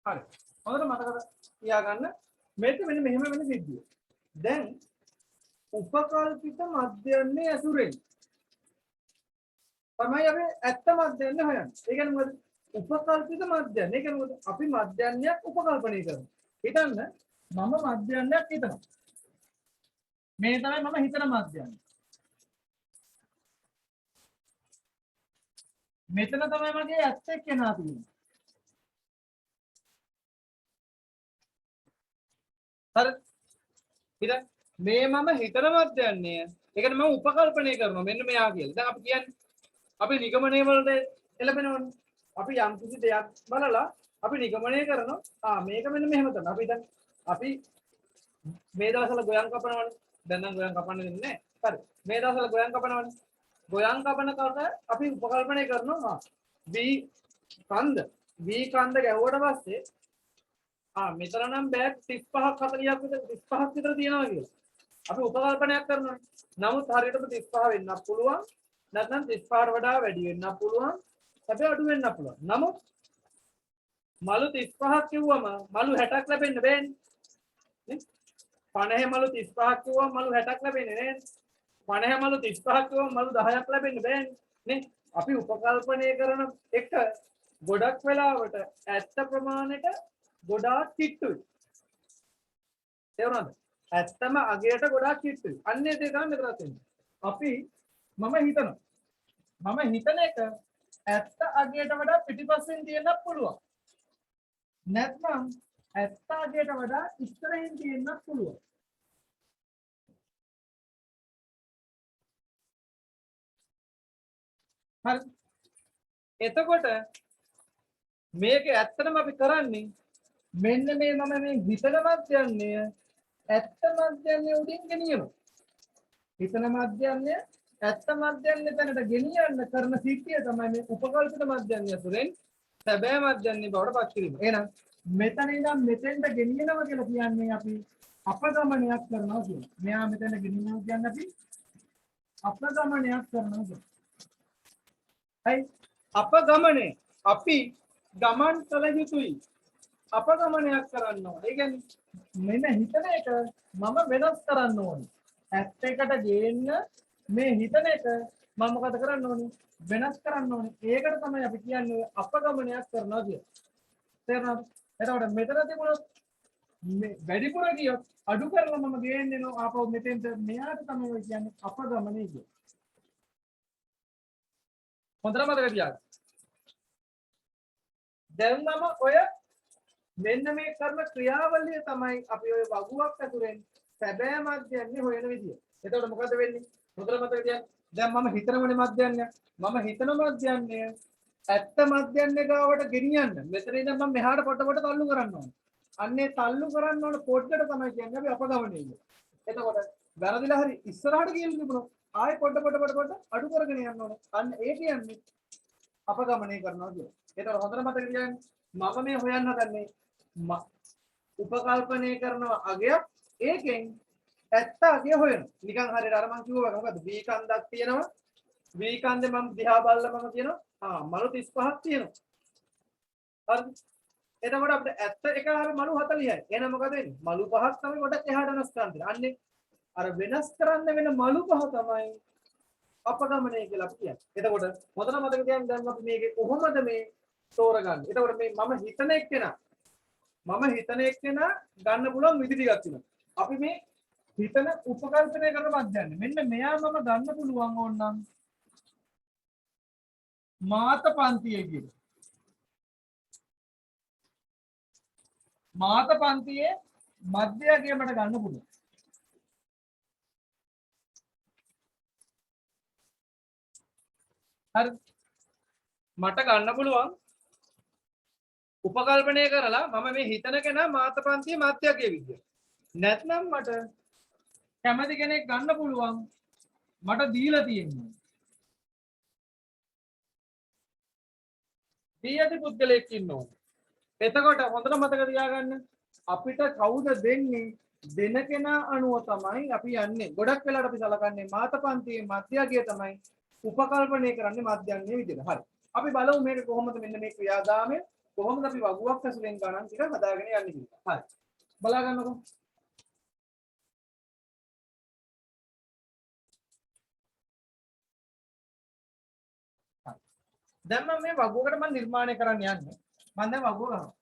හරි. හොඳට මතක තියාගන්න මේක මෙන්න මෙහෙම වෙන සිද්ධිය. දැන් උපකල්පිත මධ්‍යන්නේ ඇසුරෙන් තමයි අපි ඇත්ත මධ්‍යන්නේ හොයන්නේ. ඒ කියන්නේ මොකද? උපකල්පිත මධ්‍යන්නේ. ඒ කියන්නේ මොකද? අපි මධ්‍යන්නයක් උපකල්පනය කරනවා. හිතන්න මම මධ්‍යන්නයක් හිතනවා. මේ තමයි මම හිතන මධ්‍යන්නේ. මෙතන තමයි මගේ ඇත්ත එක්කෙනා තියෙන්නේ. හරි. ඉතින් මේ මම හිතන මධ්‍යන්නේ. ඒ කියන්නේ මම උපකල්පනය කරනවා. මෙන්න මෙයා කියලා. දැන් අපි කියන්නේ අපි නිගමනය වලට එළඹෙනවනේ. අපි යම් කිසි දෙයක් බලලා අපි නිගමනය කරනවා මේක මෙන්න මෙහෙම තමයි. අපි දැන් අපි මේ දවස්වල ගොයන් කපනවනේ. දැන් නම් ගොයන් කපන්න දෙන්නේ නැහැ. හරි. මේ දවස්වල ගොයන් කපනවනේ. ගොයන් කපනකොට අපි උපකල්පනය කරනවා V කන්ද ගැහුවට පස්සේ මෙතන නම් බෑග් 35ක් 40ක් විතර 35ක් විතර තියෙනවා කියලා. අපි උපකල්පනයක් කරනවා. නමුත් හරියටම 35 වෙන්නත් පුළුවන්. නැත්නම් 35ට වඩා වැඩි වෙන්නත් පුළුවන්. හැබැයි අඩු වෙන්නත් පුළුවන්. නමුත් මලු 35ක් කිව්වම මලු 60ක් ලැබෙන්න බෑනේ. නේ? 50 මලු 35ක් කිව්වම මලු 60ක් ලැබෙන්නේ නෑනේ. 50 මලු 35ක් කිව්වම මලු 10ක් ලැබෙන්න බෑනේ. නේ? අපි උපකල්පනය කරන එක ගොඩක් වෙලාවට ඇත්ත ප්‍රමාණයට ගොඩාක් කිට්ටුයි. තේරුණාද? ඇත්තම අගයට ගොඩාක් කිට්ටුයි. අන්නේ ඒක තමයි මෙතන තියෙන්නේ. අපි මම හිතන එක ඇත්ත අගයට වඩා පිටිපස්සෙන් තියෙන්නත් පුළුවන්. නැත්නම් ඇත්ත අගයට වඩා ඉස්සරහින් තියෙන්නත් පුළුවන්. හරි. එතකොට මේක ඇත්තටම අපි කරන්නේ මෙන්න මේ මම මේ හිතන මධ්‍යන්නේ ඇත්ත මධ්‍යන්නේ උඩින් ගෙනියනවා. හිතන මධ්‍යන්නේ ඇත්ත මධ්‍යන්නේ තැනට ගෙනියන්න කරන සිද්ධිය තමයි මේ උපකල්පිත මධ්‍යන්නේ අසුරෙන් සැබෑ මධ්‍යන්නේ බවට පත් කිරීම. එහෙනම් මෙතන ඉඳන් මෙතෙන්ට ගෙනියනවා කියලා කියන්නේ අපි අපගමනයක් කරනවා කියන්නේ. මෙයා මෙතන ගෙනියනවා කියන්නේ අපි අපගමනයක් කරනවා කියන්නේ. හයි අපගමනේ අපි ගමන් කළ යුතුයි. අපගමනයක් කරන්න ඕනේ. ඒ කියන්නේ මෙන්න හිතන එක මම වෙනස් කරන්න ඕනේ. ඇත්ත එකට ගේන්න මේ හිතන එක මම මොකද කරන්න ඕනේ? වෙනස් කරන්න ඕනේ. ඒකට තමයි අපි කියන්නේ අපගමනයක් කරනවා කියන්නේ. තේරුණාද? එතකොට මෙතන තිබුණොත් මේ වැඩිපුර ගියොත් අඩු කරලා මම ගේන්නේ නෝ ආපහු මෙතෙන්ට මෙයාට තමයි කියන්නේ අපගමනය කියන්නේ. හොඳට මතක තියාගන්න. දැන් මම ඔය මෙන්න මේ කරන ක්‍රියාවලිය තමයි අපි ඔය වගුවක් ඇතුලෙන් සැබෑ මධ්‍යන්නේ හොයන විදිය. එතකොට මොකද වෙන්නේ? හොඳට මතක තියාගන්න. දැන් මම හිතනවනේ මධ්‍යන්නේ. මම හිතන මධ්‍යන්නේ ඇත්ත මධ්‍යන්නේ ගාවට ගෙනියන්න. මෙතන ඉඳන් මම මෙහාට පොට තල්ලු කරන්න ඕනේ. අන්නේ තල්ලු කරන්න ඕන පොඩ්ඩට තමයි කියන්නේ අපි අපගමනය කියන්නේ. එතකොට වැරදිලා හරි ඉස්සරහට ගියන් තිබුණොත් ආයෙ පොඩ අඩු කරගෙන යන්න ඕනේ. අන්න ඒ කියන්නේ අපගමනය කරනවා කියන්නේ. එතකොට හොඳට මතක තියාගන්න. මම මේ හොයන්න හදන්නේ උපකල්පනය කරනවා අගයක් ඒකෙන් ඇත්ත අගය හොයනවා. නිකන් හරියට අර මං කිව්වා මොකද්ද? V කන්දක් තියෙනවා. V කන්දේ මම දිහා බලලා මම කියනවා මලු 35ක් තියෙනවා. හරිද? එතකොට අපිට ඇත්ත එක හර මලු 40යි. එහෙනම් මොකද වෙන්නේ? මලු 5ක් තමයි කොට එහාට වෙනස් කරන්න තියෙන්නේ. අන්නේ අර වෙනස් කරන්න වෙන මලු 5 තමයි අපගමනය කියලා අපි කියන්නේ. එතකොට හොඳට මතක තියාගන්න දැන් අපි මේකේ කොහොමද මේ තෝරගන්න. එතකොට මේ මම හිතන එක්කෙනා ගන්න පුළුවන් විදි ටිකක් තියෙනවා. අපි මේ හිතන උපකල්පනය කරන මධ්‍යන්නේ. මෙන්න මෙයා මම ගන්න පුළුවන් ඕනනම් මාත පන්තියේ කියලා. මාත පන්තියේ මධ්‍යය මට ගන්න පුළුවන්. හරි. මට ගන්න පුළුවන් උපකල්පනය කරලා මම මේ හිතන කෙනා මාත පන්තියේ මධ්‍යයේ විදියට. නැත්නම් මට කැමති කෙනෙක් ගන්න පුළුවන් මට දීලා තියෙනවා. දී ඇති පුද්ගලයෙක් ඉන්නවා. එතකොට හොඳට මතක තියාගන්න අපිට කවුද දෙන්නේ දෙන කෙනා අනුව තමයි අපි යන්නේ. ගොඩක් වෙලාවට අපි සලකන්නේ මාත පන්තියේ මධ්‍යය තමයි උපකල්පනය කරන්නේ මධ්‍යන්නේ විදිහට. හරි. අපි බලමු මේක කොහොමද මෙන්න මේ ක්‍රියාදාමය කොහොමද අපි වගුවක් ඇසුරෙන් ගණන් ටික හදාගෙන යන්නේ කියලා. හරි. බලා ගන්නකො. දැන් මම මේ වගුවකට මම නිර්මාණය කරන්න යන්නේ. මම දැන් වගුව ගන්නවා.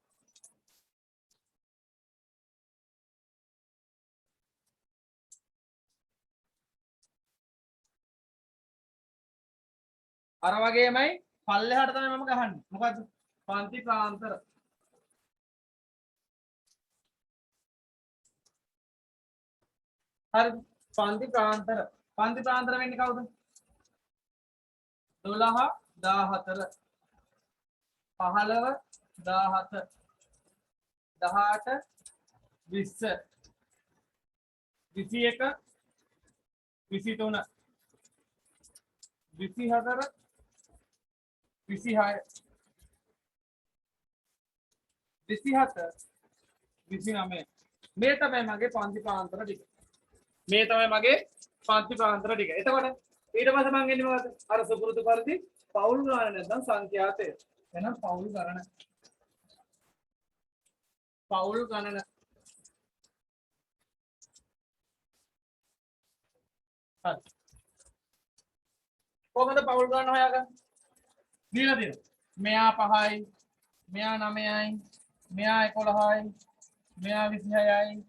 අර වගේමයි පල්ලෙහාට තමයි මම ගහන්නේ. මොකද්ද? පන්ති ප්‍රාන්තර. හරි. පන්ති ප්‍රාන්තර. පන්ති ප්‍රාන්තර වෙන්නේ කවුද? 12 14 15 17 18 20 21 23 24 26 27 29 මේ තමයි මගේ පන්ති ප්‍රාන්තර ටික. මේ තමයි මගේ පන්ති ප්‍රාන්තර ටික. එතකොට ඊට පස්සේ මම එන්නේ මොකද? අර සුපුරුදු පරිදි පවුල් ගණන නැත්නම් සංඛ්‍යාතය. එහෙනම් පවුල් ගණන. පවුල් ගණන. හරි. කොහොමද පවුල් ගණන හොයාගන්නේ? දීලා දෙනවා. මෙයා 5යි, මෙයා 9යි, මෙයා 11යි, මෙයා 26යි,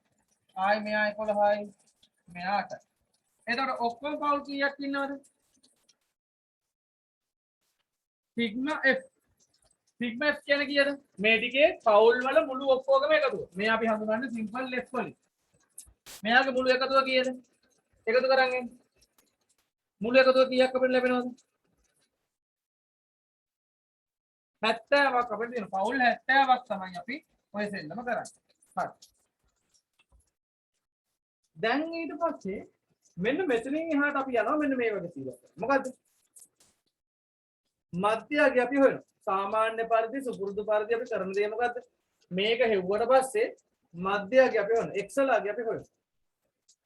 ආයි මෙයා 11යි, මෙයා 8යි. එතකොට ඔක්කොම පවුල් කීයක් ඉන්නවද? Sigma F. සිග්මා F කියන්නේ කීයද? මේ ටිකේ පවුල් වල මුළු ඔක්කොගම එකතුව. මේ අපි හඳුනන්නේ සිම්පල් F වලින්. මෙයාගේ මුළු එකතුව කීයද? එකතු කරන් එන්න. මුළු එකතුව කීයක් අපිට ලැබෙනවද? 70ක් අපිට තියෙන. පවුල් 70ක් තමයි අපි ඔය සෙල්ලම කරන්නේ. හරි. දැන් ඊට පස්සේ මෙන්න මෙතනින් එහාට අපි යනවා මෙන්න මේ වගේ සීලයක්. මොකද්ද? මධ්‍යය අපි හොයනවා. සාමාන්‍ය පරිදි සුපුරුදු පරිදි අපි කරන දේ මොකද්ද? මේක හෙව්වට පස්සේ මධ්‍යය අපි හොයනවා. එක්සලාගේ අපි හොයනවා.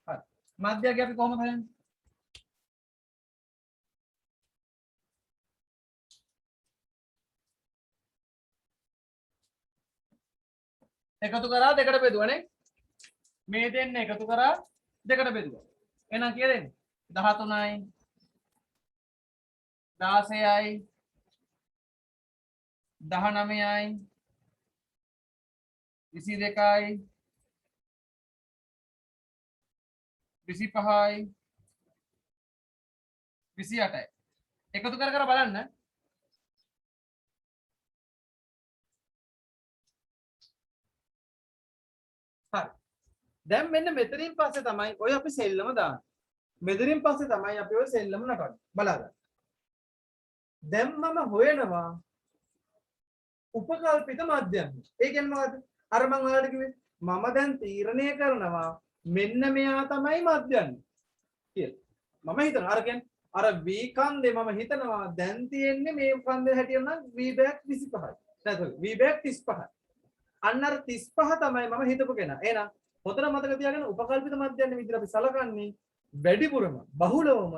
හරි. මධ්‍යය අපි කොහොමද හොයන්නේ? එකතු කරා දෙකට බෙදුවනේ. මේ දෙන්න එකතු කරා දෙකට බෙදුවා. එහෙනම් කීයද එන්නේ? 13යි 16යි 19යි 22යි 25යි 28යි. එකතු කර බලන්න. හරි. දැන් මෙන්න මෙතනින් පස්සේ තමයි ඔය අපි සෙල්ලම දාන්නේ. මෙතනින් පස්සේ තමයි අපි ඔය සෙල්ලම නටන්නේ. බලන්න. දැන් මම හොයනවා උපකල්පිත මධ්‍යන්ත. ඒ කියන්නේ මොකද්ද? අර මම ඔයාලට කිව්වේ මම දැන් තීරණය කරනවා මෙන්න මෙයා තමයි මධ්‍යන්ත කියලා. මම හිතනවා අර කියන්නේ අර V කන්දේ මම හිතනවා දැන් තියෙන්නේ මේ කන්දේ හැටියට නම් V back 25යි. නැත්නම් V back 35යි. අන්න අර 35 තමයි මම හිතපු කෙනා. එහෙනම් හොතර මතක තියාගන්න උපකල්පිත මධ්‍යන්ත විදිහට අපි සලකන්නේ වැඩිපුරම බහුලවම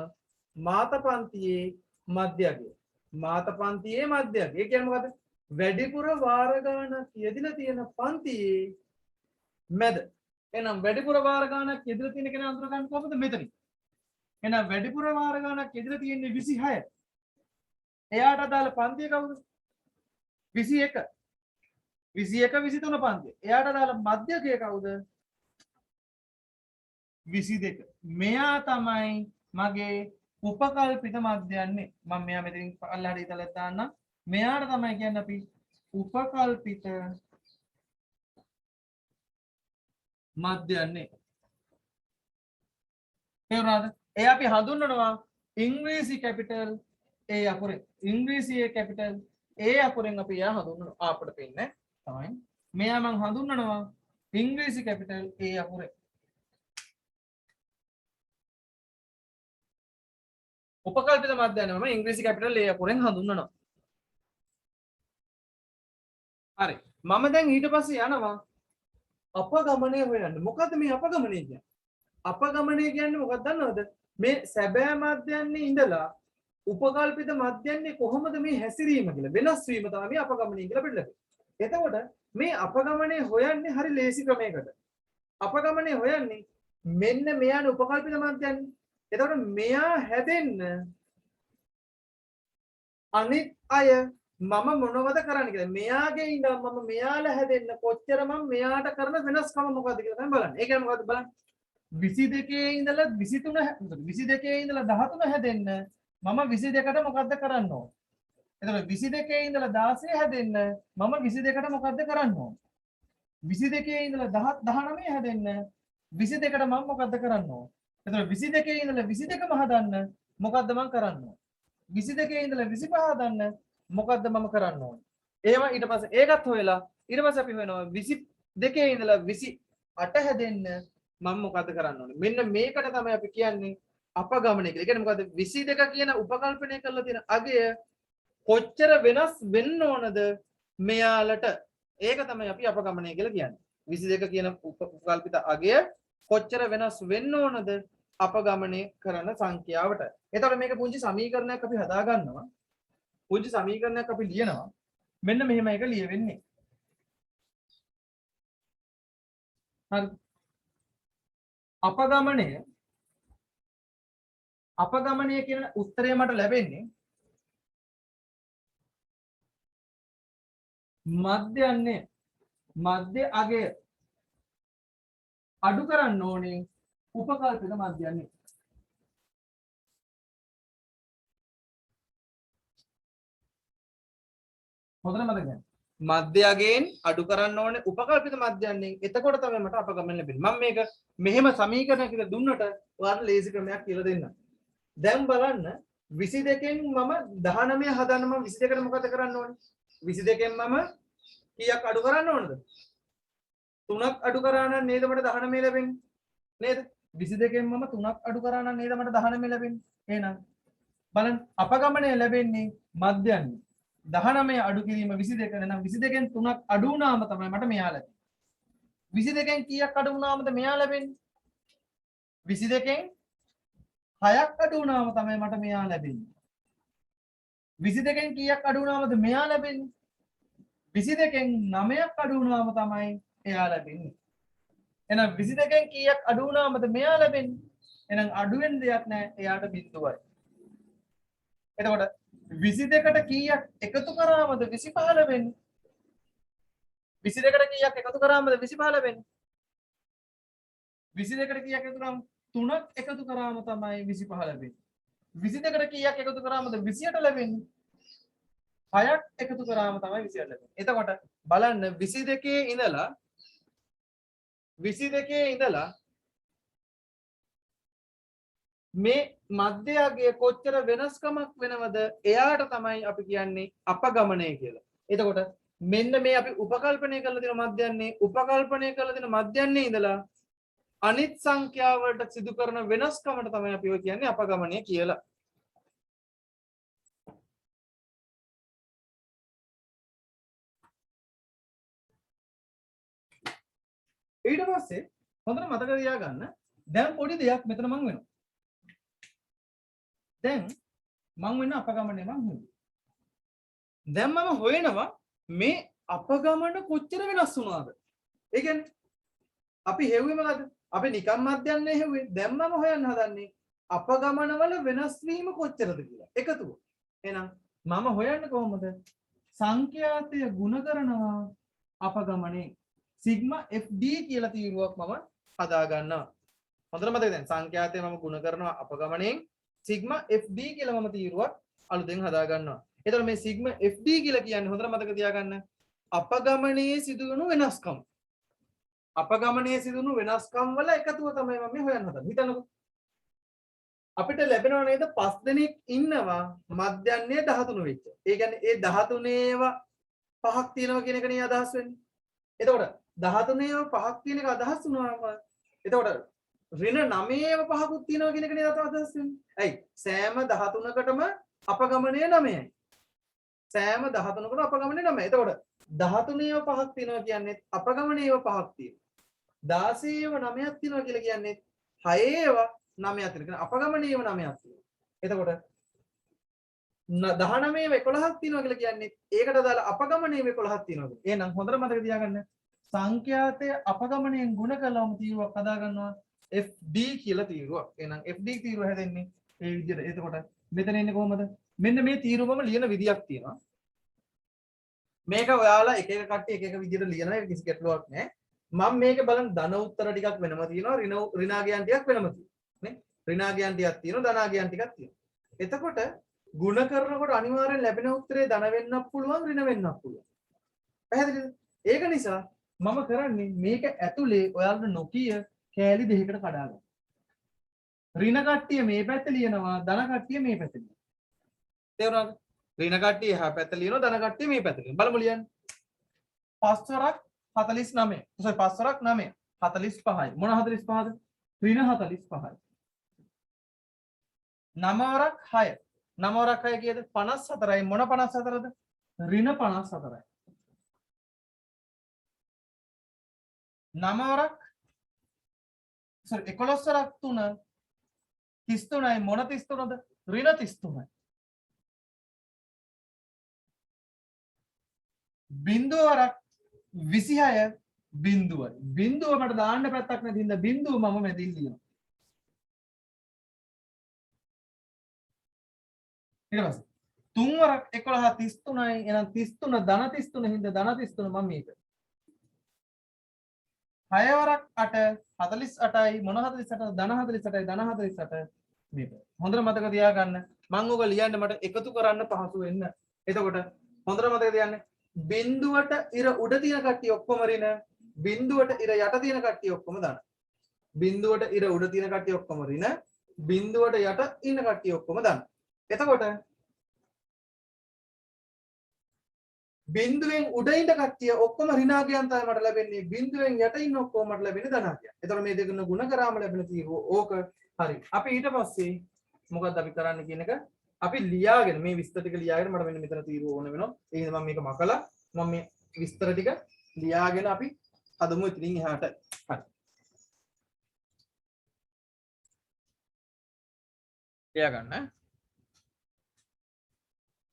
මාතපන්තියේ මධ්‍යගය. මාතපන්තියේ මධ්‍යගය. ඒ කියන්නේ මොකද්ද? වැඩිපුර වාර ගණනක් යෙදিলা තියෙන පන්තියේ මැද. එහෙනම් වැඩිපුර වාර ගණනක් යෙදিলা තියෙන කෙනා අඳුර ගන්න කොහොමද? මෙතනින්. එහෙනම් වැඩිපුර වාර ගණනක් යෙදিলা තියෙන්නේ 26. එයාට අදාළ පන්තිය කවුද? 21 23 පන්ති. එයාට දාලා මධ්‍යකය කවුද? 22. මෙයා තමයි මගේ උපකල්පිත මධ්‍යන්නේ. මම මෙයා මෙතනින් අල්ලහට ඉතලත් දාන්නම්. මෙයාට තමයි කියන්නේ අපි උපකල්පිත මධ්‍යන්නේ. තේරුණාද? ඒ අපි හඳුන්වනවා ඉංග්‍රීසි කැපිටල් A අකුරෙන්. ඉංග්‍රීසි A කැපිටල් A අකුරෙන් අපි එයා හඳුන්වනවා. අපිට පේන්නේ තමයි. මෙයා මම හඳුන්වනවා ඉංග්‍රීසි කැපිටල් A අකුරෙන්. උපකල්පිත මධ්‍යන්නේ මම ඉංග්‍රීසි කැපිටල් A අකුරෙන් හඳුන්වනවා. හරි. මම දැන් ඊට පස්සේ යනවා අපගමනය හොයන්න. මොකද්ද මේ අපගමනය කියන්නේ? අපගමනය කියන්නේ මොකක්ද දන්නවද? මේ සැබෑ මධ්‍යන්නේ ඉඳලා උපකල්පිත මධ්‍යන්නේ කොහොමද මේ හැසිරීම කියලා වෙනස් වීම තමයි අපගමනය කියලා පිළිගන්නේ. එතකොට මේ අපගමනය හොයන්නේ හරි ලේසි ක්‍රමයකට. අපගමනය හොයන්නේ මෙන්න මෙයානේ උපකල්පිත මධ්‍යන්නේ. එතකොට මෙයා හැදෙන්න අනිත් අය මම මොනවද කරන්න කියලා. මෙයාගේ ඉඳන් මම මෙයාලා හැදෙන්න කොච්චර මම මෙයාට කරන වෙනස්කම මොකද්ද කියලා තමයි බලන්න. ඒ කියන්නේ මොකද්ද බලන්න. 22 ඉඳලා 23 22 ඉඳලා 13 හැදෙන්න මම 22ට මොකද්ද කරන්න ඕන? එතකොට 22 ඉඳලා 16 හැදෙන්න මම 22ට මොකද්ද කරන්න ඕන? 22 ඉඳලා 19 හැදෙන්න 22ට මම මොකද්ද කරන්න ඕන? එතකොට 22 ඉඳලා 22ම හදන්න මොකද්ද මම කරන්න ඕන? 22 ඉඳලා 25 හදන්න මොකද්ද මම කරන්න ඕන? එහෙම ඊට පස්සේ ඒකත් හොයලා ඊට පස්සේ අපි හොයනවා 22 ඉඳලා 28 හැදෙන්න මම මොකද්ද කරන්න ඕනේ? මෙන්න මේකට තමයි අපි කියන්නේ අපගමනය කියලා. ඒ කියන්නේ මොකද්ද? 22 කියන උපකල්පනය කරලා තියෙන අගය කොච්චර වෙනස් වෙන්න ඕනද මෙයාලට? ඒක තමයි අපි අපගමනය කියලා කියන්නේ. 22 කියන උපකල්පිත අගය කොච්චර වෙනස් වෙන්න ඕනද අපගමනය කරන සංඛ්‍යාවට. එතකොට මේක පුංචි සමීකරණයක් අපි හදා ගන්නවා. පුංචි සමීකරණයක් අපි ලියනවා. මෙන්න මෙහෙම එක ලියවෙන්නේ. හරි. අපගමනය කියන උත්තරය මට ලැබෙන්නේ මධ්‍ය අගය අඩු කරන්න ඕනේ උපකල්පිත මධ්‍යන්නේ. හොඳට මතක ගන්න. මධ්‍ය අගයෙන් අඩු කරන්න ඕනේ උපකල්පිත මධ්‍යන්නේ. එතකොට තමයි මට අපගමන ලැබෙන්නේ. මම මේක මෙහෙම සමීකරණයකට දුන්නට ඔයාලට ලේසි ක්‍රමයක් කියලා දෙන්නම්. දැන් බලන්න 22කින් මම 19 හදන්න මම 22කට මොකද කරන්න ඕනේ? 22කින් මම කීයක් අඩු කරන්න ඕනද? 3ක් අඩු කරා නම් නේද මට 19 ලැබෙන්නේ? නේද? 22කින් මම 3ක් අඩු කරා නම් නේද මට 19 ලැබෙන්නේ? එහෙනම් බලන්න අපගමනය ලැබෙන්නේ මධ්‍යන්නේ. 19 අඩු කිරීම 22 නම් 22කින් 3ක් අඩු වුණාම තමයි මට මෙයා ලැබෙන්නේ. 22කින් කීයක් අඩු වුණාමද මෙයා ලැබෙන්නේ? 22කින් 6ක් අඩු වුණාම තමයි මට මෙයා ලැබෙන්නේ. 22කින් කීයක් අඩු වුණාමද මෙයා ලැබෙන්නේ? 22කින් 9ක් අඩු වුණාම තමයි එයා ලැබෙන්නේ. එහෙනම් 22කින් කීයක් අඩු වුණාමද මෙයා ලැබෙන්නේ? එහෙනම් අඩු වෙන දෙයක් නැහැ එයාට බිඳුවයි. එතකොට 22කට කීයක් එකතු කරාමද 25 ලැබෙන්නේ? 22කට කීයක් එකතු කරාමද 25 ලැබෙන්නේ? 22කට කීයක් එකතු කරාම 3ක් එකතු කරාම තමයි 25 ලැබෙන්නේ. 22කට කීයක් එකතු කරාමද 28 ලැබෙන්නේ? 6ක් එකතු කරාම තමයි 28 ලැබෙන්නේ. එතකොට බලන්න 22 ඉඳලා මේ මධ්‍ය අගය කොච්චර වෙනස්කමක් වෙනවද එයාට තමයි අපි කියන්නේ අපගමනය කියලා. එතකොට මෙන්න මේ අපි උපකල්පනය කරලා තියෙන මධ්‍යන්නේ උපකල්පනය කරලා තියෙන මධ්‍යන්නේ ඉඳලා අනිත් සංඛ්‍යාවලට සිදු කරන වෙනස්කමට තමයි අපි ඔය කියන්නේ අපගමනය කියලා. ඊට පස්සේ හොඳට මතක තියාගන්න දැන් පොඩි දෙයක් මෙතන මම වෙනවා. දැන් මම වෙන අපගමනය මම හොයනවා. දැන් මම හොයනවා මේ අපගමන කොච්චර වෙනස් වුණාද? ඒ කියන්නේ අපි හෙව්වේ මොකද? අපි නිකම් මධ්‍යන්නේ හෙව්වේ. දැන් මම හොයන්න හදන්නේ අපගමන වල වෙනස් වීම කොච්චරද කියලා. එකතුව. එහෙනම් මම හොයන්නේ කොහොමද? සංඛ්‍යාතය ගුණ කරනවා අපගමනේ සිග්මා FD කියලා තීරුවක් මම හදා ගන්නවා. හොඳට මතක දැන් සංඛ්‍යාතය මම ගුණ කරනවා අපගමණයෙන් සිග්මා FD කියලා මම තීරුවක් අලුතෙන් හදා ගන්නවා. එතකොට මේ සිග්මා FD කියලා කියන්නේ හොඳට මතක තියාගන්න අපගමනයේ සිදුවන වෙනස්කම්. අපගමනයේ සිදුවන වෙනස්කම් වල එකතුව තමයි මම මේ හොයන්න හදන්නේ. හිතන්නකෝ. අපිට ලැබෙනව නේද 5 දෙනෙක් ඉන්නවා මධ්‍යන්නේ 13 වෙච්ච. ඒ කියන්නේ ඒ 13ේව පහක් තියෙනවා කියන එක නේ අදහස් වෙන්නේ. එතකොට 13ේව පහක් තියෙන එක අදහස් වුණාම එතකොට ඍණ 9ේව පහකුත් තියෙනවා කියන එක නේ අදහස් වෙන්නේ. ඇයි? සෑම 13කටම අපගමනය 9යි. සෑම 13කටම අපගමනය 9යි. එතකොට 13ේව පහක් තියෙනවා කියන්නේ අපගමනයේව පහක් තියෙනවා. 16ේව 9ක් තියෙනවා කියලා කියන්නේ 6ේව 9ක් තියෙනවා. අපගමනයේව 9ක් තියෙනවා. එතකොට 19ේව 11ක් තියෙනවා කියලා කියන්නේ ඒකට දාලා අපගමනයේව 11ක් තියෙනවා. එහෙනම් හොඳට මතක තියාගන්න සංඛ්‍යාතය අපගමනයෙන් ගුණ කළාම තීරුවක් හදා ගන්නවා FD කියලා තීරුවක්. එහෙනම් FD තීරුව හැදෙන්නේ මේ විදිහට. එතකොට මෙතන ඉන්නේ කොහමද? මෙන්න මේ තීරුවම ලියන විදියක් තියෙනවා. මේක ඔයාලා එක එක කට්ටිය එක එක විදිහට ලියනවා. ඒක කිසි ගැටලුවක් නැහැ. මම මේක බලන් ධන උත්තර ටිකක් වෙනම තියෙනවා. ඍණාගයන් ටිකක් වෙනම තියෙනවා. නේ? ඍණාගයන් ටිකක් තියෙනවා. ධනාගයන් ටිකක් තියෙනවා. එතකොට ගුණ කරනකොට අනිවාර්යෙන් ලැබෙන උත්තරේ ධන වෙන්නත් පුළුවන් ඍණ වෙන්නත් පුළුවන්. පැහැදිලිද? ඒක නිසා මම කරන්නේ මේක ඇතුලේ ඔයාලට නොකිය කෑලි දෙකකට කඩා ගන්න. ඍණ කට්ටිය මේ පැත්ත ලියනවා ධන කට්ටිය මේ පැත්ත ලියනවා. තේරුණාද? ඍණ කට්ටිය එහා පැත්ත ලියනවා ධන කට්ටිය මේ පැත්ත ලියනවා. බලමු ලියන්න. 5 වරක් 49. sorry 5 වරක් 9 45යි. මොන 45ද? ඍණ 45යි. 9 වරක් 6. 9 වරක් 6 කීයද? 54යි. මොන 54ද? ඍණ 54යි. 9 වරක් sorry 11 වරක් 3 33යි. මොන 33ද? ඍණ 33යි. බිංදුව වරක් 26 බිංදුවයි. බිංදුව මට දාන්න පැත්තක් නැති හින්දා බිංදුව මම මැදින් ලියනවා. ඊට පස්සේ 3 වරක් 11 33යි. එහෙනම් 33 ධන 33 හින්දා ධන 33 මම මේක. 6 වරක් 8 48යි. මොන 48ද? ධන 48යි. ධන 48 මේක. හොඳට මතක තියාගන්න. මම ඔක ලියන්න මට එකතු කරන්න පහසු වෙන්න. එතකොට හොඳට මතක තියාගන්න. බිංදුවට ඉර උඩ තියෙන කට්ටිය ඔක්කොම ඍණ. බිංදුවට ඉර යට තියෙන කට්ටිය ඔක්කොම ධන. බිංදුවට ඉර උඩ තියෙන කට්ටිය ඔක්කොම ඍණ. බිංදුවට යට ඉන්න කට්ටිය ඔක්කොම ධන. එතකොට බිංදුවෙන් උඩ ඉන්න කට්ටිය ඔක්කොම ඍණාගයන් තමයි මට ලැබෙන්නේ. බිංදුවෙන් යට ඉන්න ඔක්කොම මට ලැබෙන්නේ ධනාගයන්. එතකොට මේ දෙකන ගුණ කරාම ලැබෙන තීරුව ඕක. හරි. අපි ඊට පස්සේ මොකක්ද අපි කරන්න කියන එක අපි ලියාගෙන මේ විස්තර ටික ලියාගෙන මට මෙන්න මෙතන තීරුව ඕන වෙනවා. ඒ හින්දා මම මේක මකලා මම මේ විස්තර ටික ලියාගෙන අපි හදමු ඉතින් එහාට. හරි. ලියා ගන්න.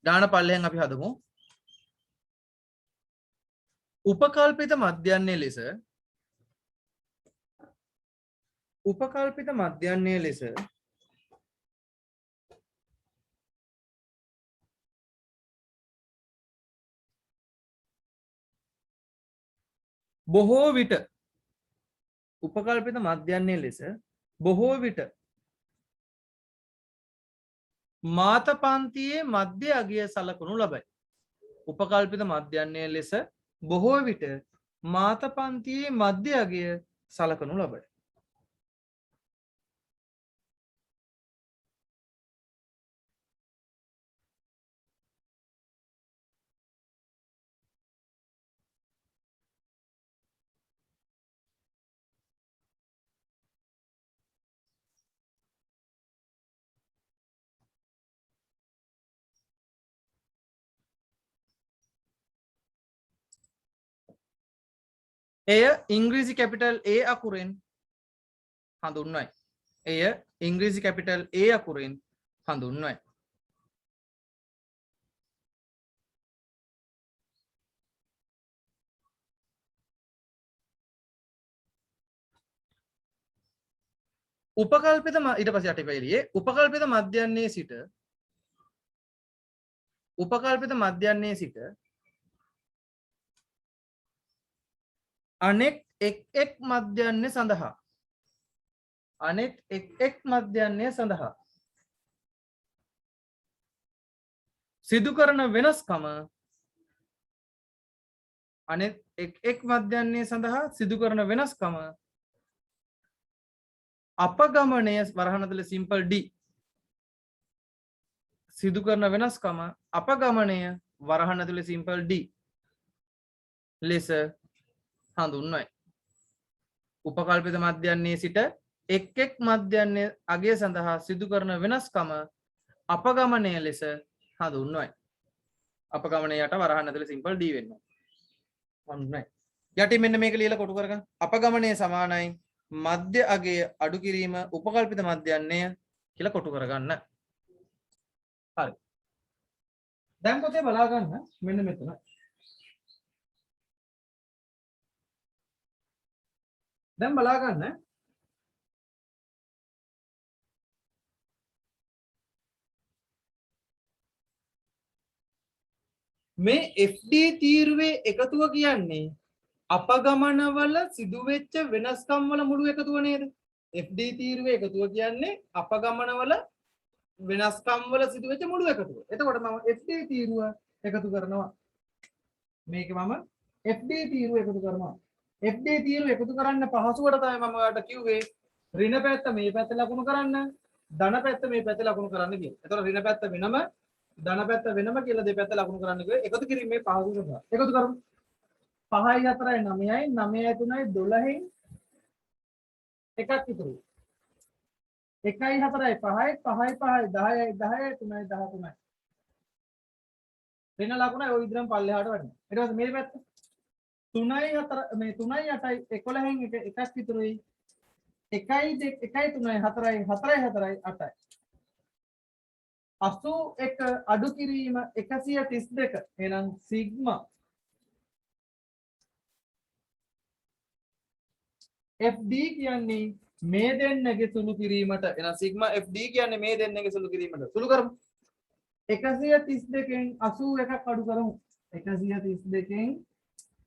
දාන පල්ලෙන් අපි හදමු. උපකල්පිත මධ්‍යන්නේ ලෙස බොහෝ විට මාත පන්තියේ මධ්‍ය අගය සලකනු ලබයි. උපකල්පිත මධ්‍යන්නේ ලෙස බොහෝ විට මාත පන්තියේ මධ්‍ය අගය සලකනු ලබයි. එය ඉංග්‍රීසි කැපිටල් A අකුරෙන් හඳුන්වයි. එය ඉංග්‍රීසි කැපිටල් A අකුරෙන් හඳුන්වයි. උපකල්පිත ඊට පස්සේ අටපැලියේ උපකල්පිත මධ්‍යන්නේ සිට අනෙක් එක් මධ්‍යන්නේ සඳහා අනෙක් එක් මධ්‍යන්නේ සඳහා සිදු කරන වෙනස්කම අනෙක් එක් මධ්‍යන්නේ සඳහා සිදු කරන වෙනස්කම අපගමනය වරහන් ඇතුලේ සිම්පල් D සිදු කරන වෙනස්කම අපගමනය වරහන් ඇතුලේ සිම්පල් D ලෙස හඳුන්වයි. උපකල්පිත මධ්‍යන්නේ සිට එක් මධ්‍යන්නේ අගය සඳහා සිදු කරන වෙනස්කම අපගමනය ලෙස හඳුන්වයි. අපගමනය යට වරහන් ඇතුලේ සිම්පල් D වෙනවා. හඳුන්වයි. යටි මෙන්න මේක ලියලා කොටු කරගන්න. අපගමනය සමානයි මධ්‍ය අගය අඩු කිරීම උපකල්පිත මධ්‍යන්නේ කියලා කොටු කරගන්න. හරි. දැන් පොතේ බලා ගන්න මෙන්න මෙතන. දැන් බලා ගන්න මේ FD තීරුවේ එකතුව කියන්නේ අපගමනවල සිදුවෙච්ච වෙනස්කම් වල මුළු එකතුව නේද? FD තීරුවේ එකතුව කියන්නේ අපගමනවල වෙනස්කම් වල සිදුවෙච්ච මුළු එකතුව. එතකොට මම FD තීරුව එකතු කරනවා. මේක මම FD තීරුව එකතු කරනවා. FD තීරුව එකතු කරන්න පහසුවට තමයි මම ඔයාලට කිව්වේ ඍණ පැත්ත මේ පැත්ත ලකුණු කරන්න, ධන පැත්ත මේ පැත්ත ලකුණු කරන්න කියලා. එතකොට ඍණ පැත්ත වෙනම, ධන පැත්ත වෙනම කියලා දෙපැත්ත ලකුණු කරන්න කිව්වේ. එකතු කිරීමේ පහසුවට. එකතු කරමු. 5යි 4යි 9යි 9යි 3යි 12න් එකක් ඉතුරු. 1යි 4යි 5යි 5යි 5යි 10යි 10යි 3යි 13යි. වෙන ලකුණයි ওই විදිහටම පල්ලෙහාට වඩනවා. ඊට පස්සේ මේ පැත්ත 3යි 4 මේ 3යි 8යි 11න් එකක් ඉතුරුයි. 1යි 2 1යි 3යි 4යි 4යි 4යි 8යි. 81 අඩු කිරීම 132. එහෙනම් සිග්මා FD කියන්නේ මේ දෙන්නගේ සුළු කිරීමට. එහෙනම් සිග්මා FD කියන්නේ මේ දෙන්නගේ සුළු කිරීමට. සුළු කරමු. 132න් 81ක් අඩු කරමු. 132න්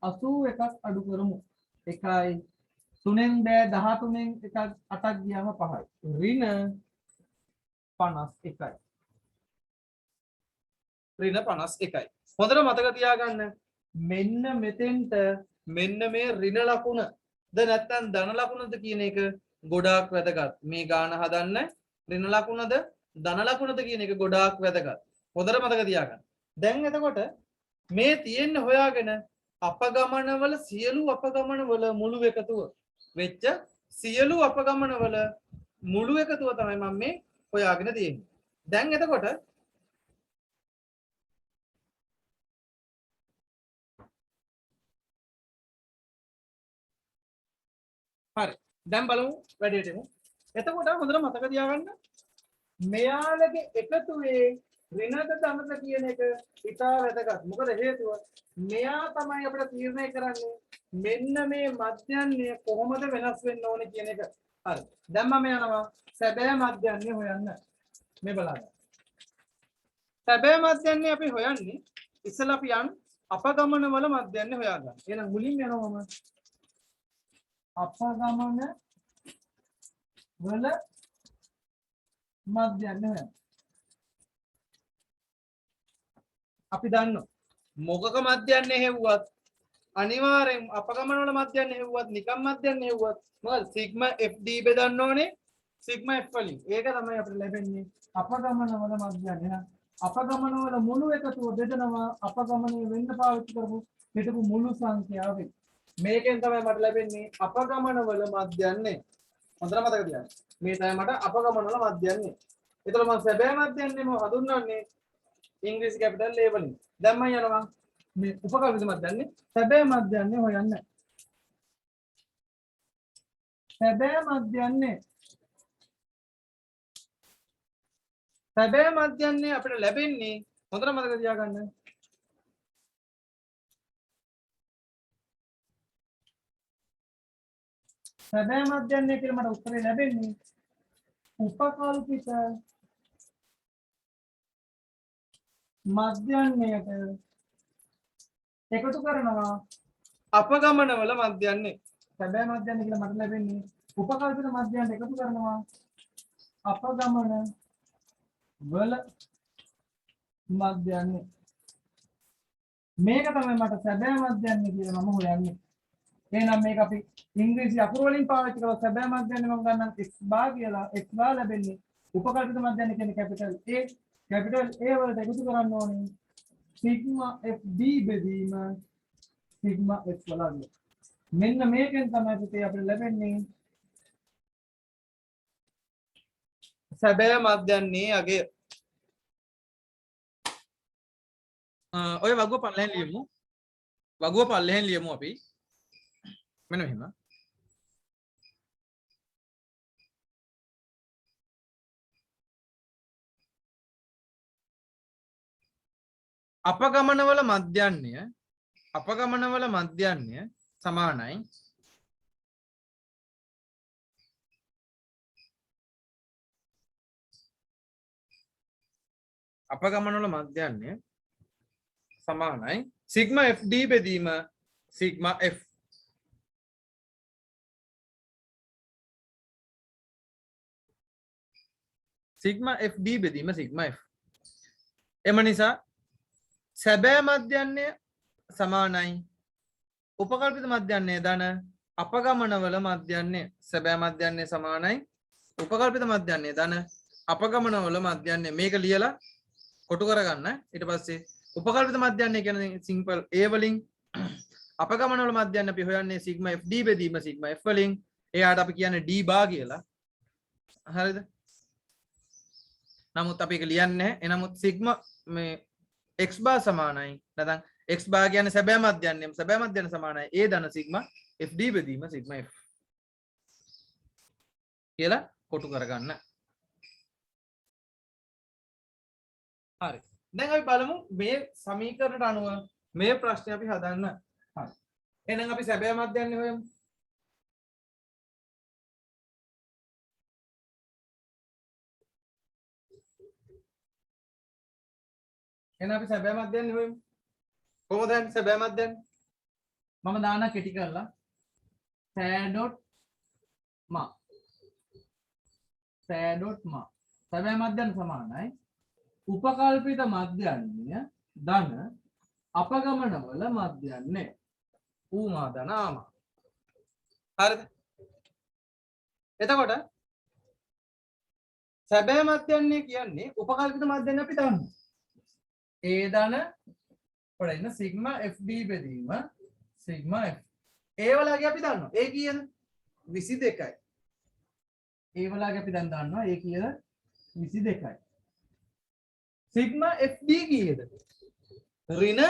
81ක් අඩු කරමු. 1යි 3න් බෑ 13න් එකක් 8ක් ගියාම 5යි. ඍණ 51යි. ඍණ 51යි. හොඳට මතක තියාගන්න. මෙන්න මෙතෙන්ට මෙන්න මේ ඍණ ලකුණ ද නැත්නම් ධන ලකුණද කියන එක ගොඩාක් වැදගත්. මේ ගාන හදන්න ඍණ ලකුණද ධන ලකුණද කියන එක ගොඩාක් වැදගත්. හොඳට මතක තියාගන්න. දැන් එතකොට මේ තියෙන්න හොයාගෙන අපගමනවල සියලු අපගමනවල මුළු එකතුව වෙච්ච සියලු අපගමනවල මුළු එකතුව තමයි මම මේ හොයාගෙන තියෙන්නේ. දැන් එතකොට හරි. දැන් බලමු වැඩේට එමු. එතකොට හොඳට මතක තියාගන්න මෙයාලගේ එකතුවේ ඍණද ධනද කියන එක ඉතා වැදගත්. මොකද හේතුව මෙයා තමයි අපිට තීරණය කරන්නේ මෙන්න මේ මධ්‍යන්නේ කොහොමද වෙනස් වෙන්න ඕනේ කියන එක. හරි. දැන් මම යනවා සැබෑ මධ්‍යන්නේ හොයන්න. මේ බලන්න. සැබෑ මධ්‍යන්නේ අපි හොයන්නේ ඉස්සෙල්ලා අපි යන් අපගමන වල මධ්‍යන්නේ හොයාගන්න. එහෙනම් මුලින්ම යනවා මම අපගමන වල මධ්‍යන්නේ හොයන්න. අපි දන්නවා මොකක මධ්‍යන්නේ හෙව්වත් අනිවාර්යෙන් අපගමන වල මධ්‍යන්නේ හෙව්වත් නිකම් මධ්‍යන්නේ හෙව්වත් මොකද සිග්මා FD බෙදන්න ඕනේ සිග්මා F වලින්. ඒක තමයි අපිට ලැබෙන්නේ අපගමන වල මධ්‍යන්නේ. අපගමන වල මුළු එකතුව බෙදනවා අපගමනයේ වෙන්න පාවිච්චි කරපු හිටපු මුළු සංඛ්‍යාවෙන්. මේකෙන් තමයි මට ලැබෙන්නේ අපගමන වල මධ්‍යන්නේ. හොඳට මතක තියාගන්න. මේ තමයි මට අපගමන වල මධ්‍යන්නේ. ඒතර මම සැබෑ මධ්‍යන්නේ මොකද හඳුන්වන්නේ ඉංග්‍රීසි කැපිටල් A වලින්. දැන් මම යනවා මේ උපකල්පිත මධ්‍යන්නේ සැබෑ මධ්‍යන්නේ හොයන්න. සැබෑ මධ්‍යන්නේ අපිට ලැබෙන්නේ හොඳට මතක තියාගන්න සැබෑ මධ්‍යන්නේ කියලා මට උත්තරේ ලැබෙන්නේ උපකල්පිත මධ්‍යන්නයට එකතු කරනවා අපගමනවල මධ්‍යන්නේ සැබෑ මධ්‍යන්නේ කියලා මට ලැබෙන්නේ උපකල්පිත මධ්‍යයන්ට එකතු කරනවා අපගමන වල මධ්‍යන්නේ මේක තමයි මට සැබෑ මධ්‍යන්නේ කියලා මම හොයන්නේ. එහෙනම් මේක අපි ඉංග්‍රීසි අකුරු වලින් පාවිච්චි කරලා සැබෑ මධ්‍යන්නේ මම ගන්නම් x bar කියලා x bar ලැබෙන්නේ උපකල්පිත මධ්‍යන්නේ කියන්නේ කැපිටල් A වලට එකතු කරන්න ඕනේ සිග්මා fd බෙදීම සිග්මා f වලගේ. මෙන්න මේකෙන් තමයි පුතේ අපිට ලැබෙන්නේ සැබෑ මධ්‍යන්නේ අගය. ඔය වගුව පල්ලෙහෙන් ලියමු. වගුව පල්ලෙහෙන් ලියමු අපි. මෙන්න මෙහෙම. අපගමනවල මධ්‍යන්නය සමානයි අපගමනවල මධ්‍යන්නය සමානයි සිග්මා fd බෙදීම සිග්මා f. සිග්මා fd බෙදීම සිග්මා f. එම නිසා සැබෑ මධ්‍යන්නේ සමානයි උපකල්පිත මධ්‍යන්නේ ධන අපගමනවල මධ්‍යන්නේ සැබෑ මධ්‍යන්නේ සමානයි උපකල්පිත මධ්‍යන්නේ ධන අපගමනවල මධ්‍යන්නේ මේක ලියලා කොටු කරගන්න. ඊට පස්සේ උපකල්පිත මධ්‍යන්නේ කියන්නේ සිම්පල් a වලින් අපගමනවල මධ්‍යන්නේ අපි හොයන්නේ සිග්මා fd බෙදීම සිග්මා f වලින් එයාට අපි කියන්නේ d බා කියලා. හරිද? නමුත් අපි ඒක ලියන්නේ නැහැ. එනමුත් සිග්මා මේ x බා සමානයි නැත්නම් x බා කියන්නේ සැබෑ මධ්‍යන්නේ සමානයි a ධන සිග්මා fd බෙදීම සිග්මා f කියලා කොටු කරගන්න. හරි. දැන් අපි බලමු මේ සමීකරණයට අනුව මේ ප්‍රශ්නේ අපි හදන්න. හරි. එහෙනම් අපි සැබෑ මධ්‍යන්නේ හොයමු. එහෙනම් අපි සැබෑ මධ්‍යන්නේ හොයමු. කොහොමද හන්නේ සැබෑ මධ්‍යන්නේ? මම දාන කෙටි කරලා සෑ.මා සැබෑ මධ්‍යන්නේ සමානයි උපකල්පිත මධ්‍යන්නේ ධන අපගමනවල මධ්‍යන්නේ ඌමා ධන ආමා. හරිද? එතකොට සැබෑ මධ්‍යන්නේ කියන්නේ උපකල්පිත මධ්‍යන්නේ අපි දන්නවා. a ධන පොඩින්න සිග්මා fd බෙදීම සිග්මා f. a වලගේ අපි දන්නවා. a කීයද? 22යි. a වලගේ අපි දැන් දන්නවා a කීයද? 22යි. සිග්මා fd කීයද? ඍණ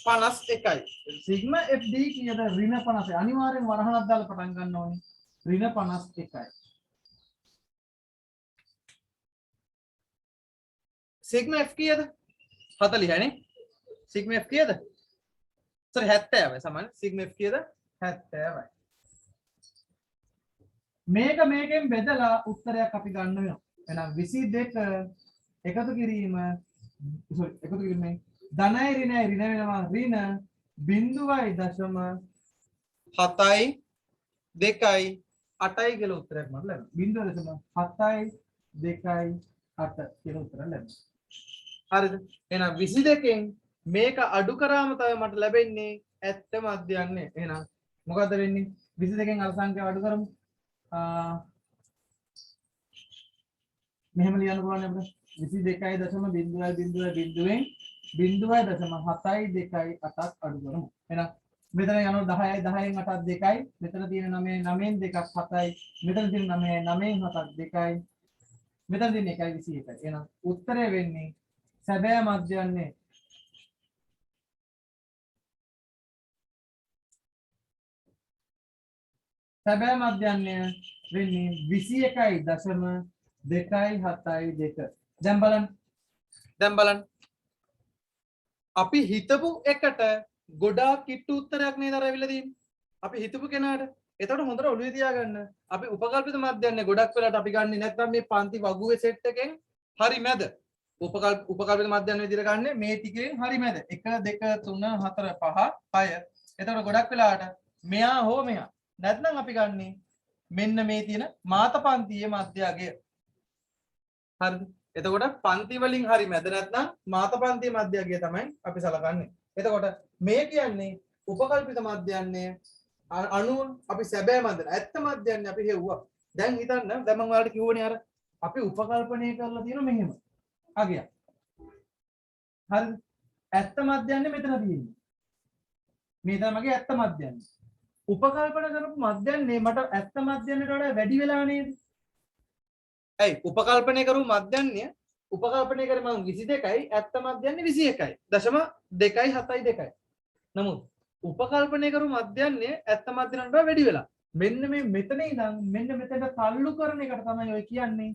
51යි. සිග්මා fd කීයද? ඍණ 50යි. අනිවාර්යෙන් වරහණක් දාලා පටන් ගන්න ඕනේ. ඍණ 51යි. සිග්මා f කීයද? 40 නේ. සිග්මා f කීයද? සරි 70යි සමාන. සිග්මා f කීයද? 70යි. මේකෙන් බෙදලා උත්තරයක් අපි ගන්න වෙනවා. එහෙනම් 22 එකතු කිරීම ධනයි ඍණයි ඍණ වෙනවා ඍණ 0.7යි 2යි 8යි කියලා උත්තරයක් මට ලැබෙනවා. 0.7යි 2යි 8 කියලා උත්තරයක් ලැබෙනවා. හරිද? එහෙනම් 22කින් මේක අඩු කරාම තමයි මට ලැබෙන්නේ ඇත්ත මධ්‍යන්නේ. එහෙනම් මොකද්ද වෙන්නේ? 22කින් අර සංඛ්‍යාව අඩු කරමු. මෙහෙම ලියන්න පුළුවන් අපිට 22.0.7යි අඩු කරමු. එහෙනම් මෙතන යනවා 10යි 10න් 8ක් 2යි. මෙතන තියෙන 9න් 9න් 2ක් 7යි. මෙතන තියෙන 9න් 9න් 7ක් 2යි. මෙතන තියෙන 1යි 21යි. එහෙනම් උත්තරය වෙන්නේ සැබෑ මධ්‍යන්නේ වෙන්නේ 21.272. දැන් බලන්න අපි හිතපු එකට ගොඩාක් කිට්ටු උත්තරයක් නේද අර ඇවිල්ලා තියෙන්නේ. අපි හිතපු කෙනාට. එතකොට හොඳට ඔළුවේ තියාගන්න. අපි උපකල්පිත මධ්‍යන්නේ ගොඩක් වෙලාට අපි ගන්නේ නැත්නම් මේ පන්ති වගුවේ සෙට් එකෙන් හරි මැද. උපකල්පිත මධ්‍යන්නේ විදිහට ගන්න මේ ටිකෙන් හරි මැද. 1 2 3 4 5 6 එතකොට ගොඩක් වෙලාවට මෙයා හෝ මෙයා නැත්නම් අපි ගන්නේ මෙන්න මේ තියෙන මාතපන්තියේ මධ්‍යගය. හරිද? එතකොට පන්ති වලින් හරි මැද නැත්නම් මාතපන්තියේ මධ්‍යගය තමයි අපි සලකන්නේ. එතකොට මේ කියන්නේ උපකල්පිත මධ්‍යන්නේ අණු අපි සැබෑ මධ්‍යන ඇත්ත මධ්‍යන්නේ අපි හෙව්වා. දැන් හිතන්න දැන් මම ඔයාලට කිව්වනේ අර අපි උපකල්පනය කරලා තියෙන මෙහෙම. අගය. හරිද? ඇත්ත මධ්‍යන්නේ මෙතන තියෙන්නේ. මේ තමයි මගේ ඇත්ත මධ්‍යන්නේ. උපකල්පන කරපු මධ්‍යන්නේ මට ඇත්ත මධ්‍යන්නට වඩා වැඩි වෙලා නේද? ඇයි උපකල්පනය කරු මධ්‍යන්නේ උපකල්පනය කර මම 22යි ඇත්ත මධ්‍යන්නේ 21යි 0.272. නමුත් උපකල්පනය කරු මධ්‍යන්නේ ඇත්ත මධ්‍යන්නට වඩා වැඩි වෙලා. මෙන්න මේ මෙතන ඉඳන් මෙන්න මෙතනට තල්ලු කරන එකට තමයි ඔය කියන්නේ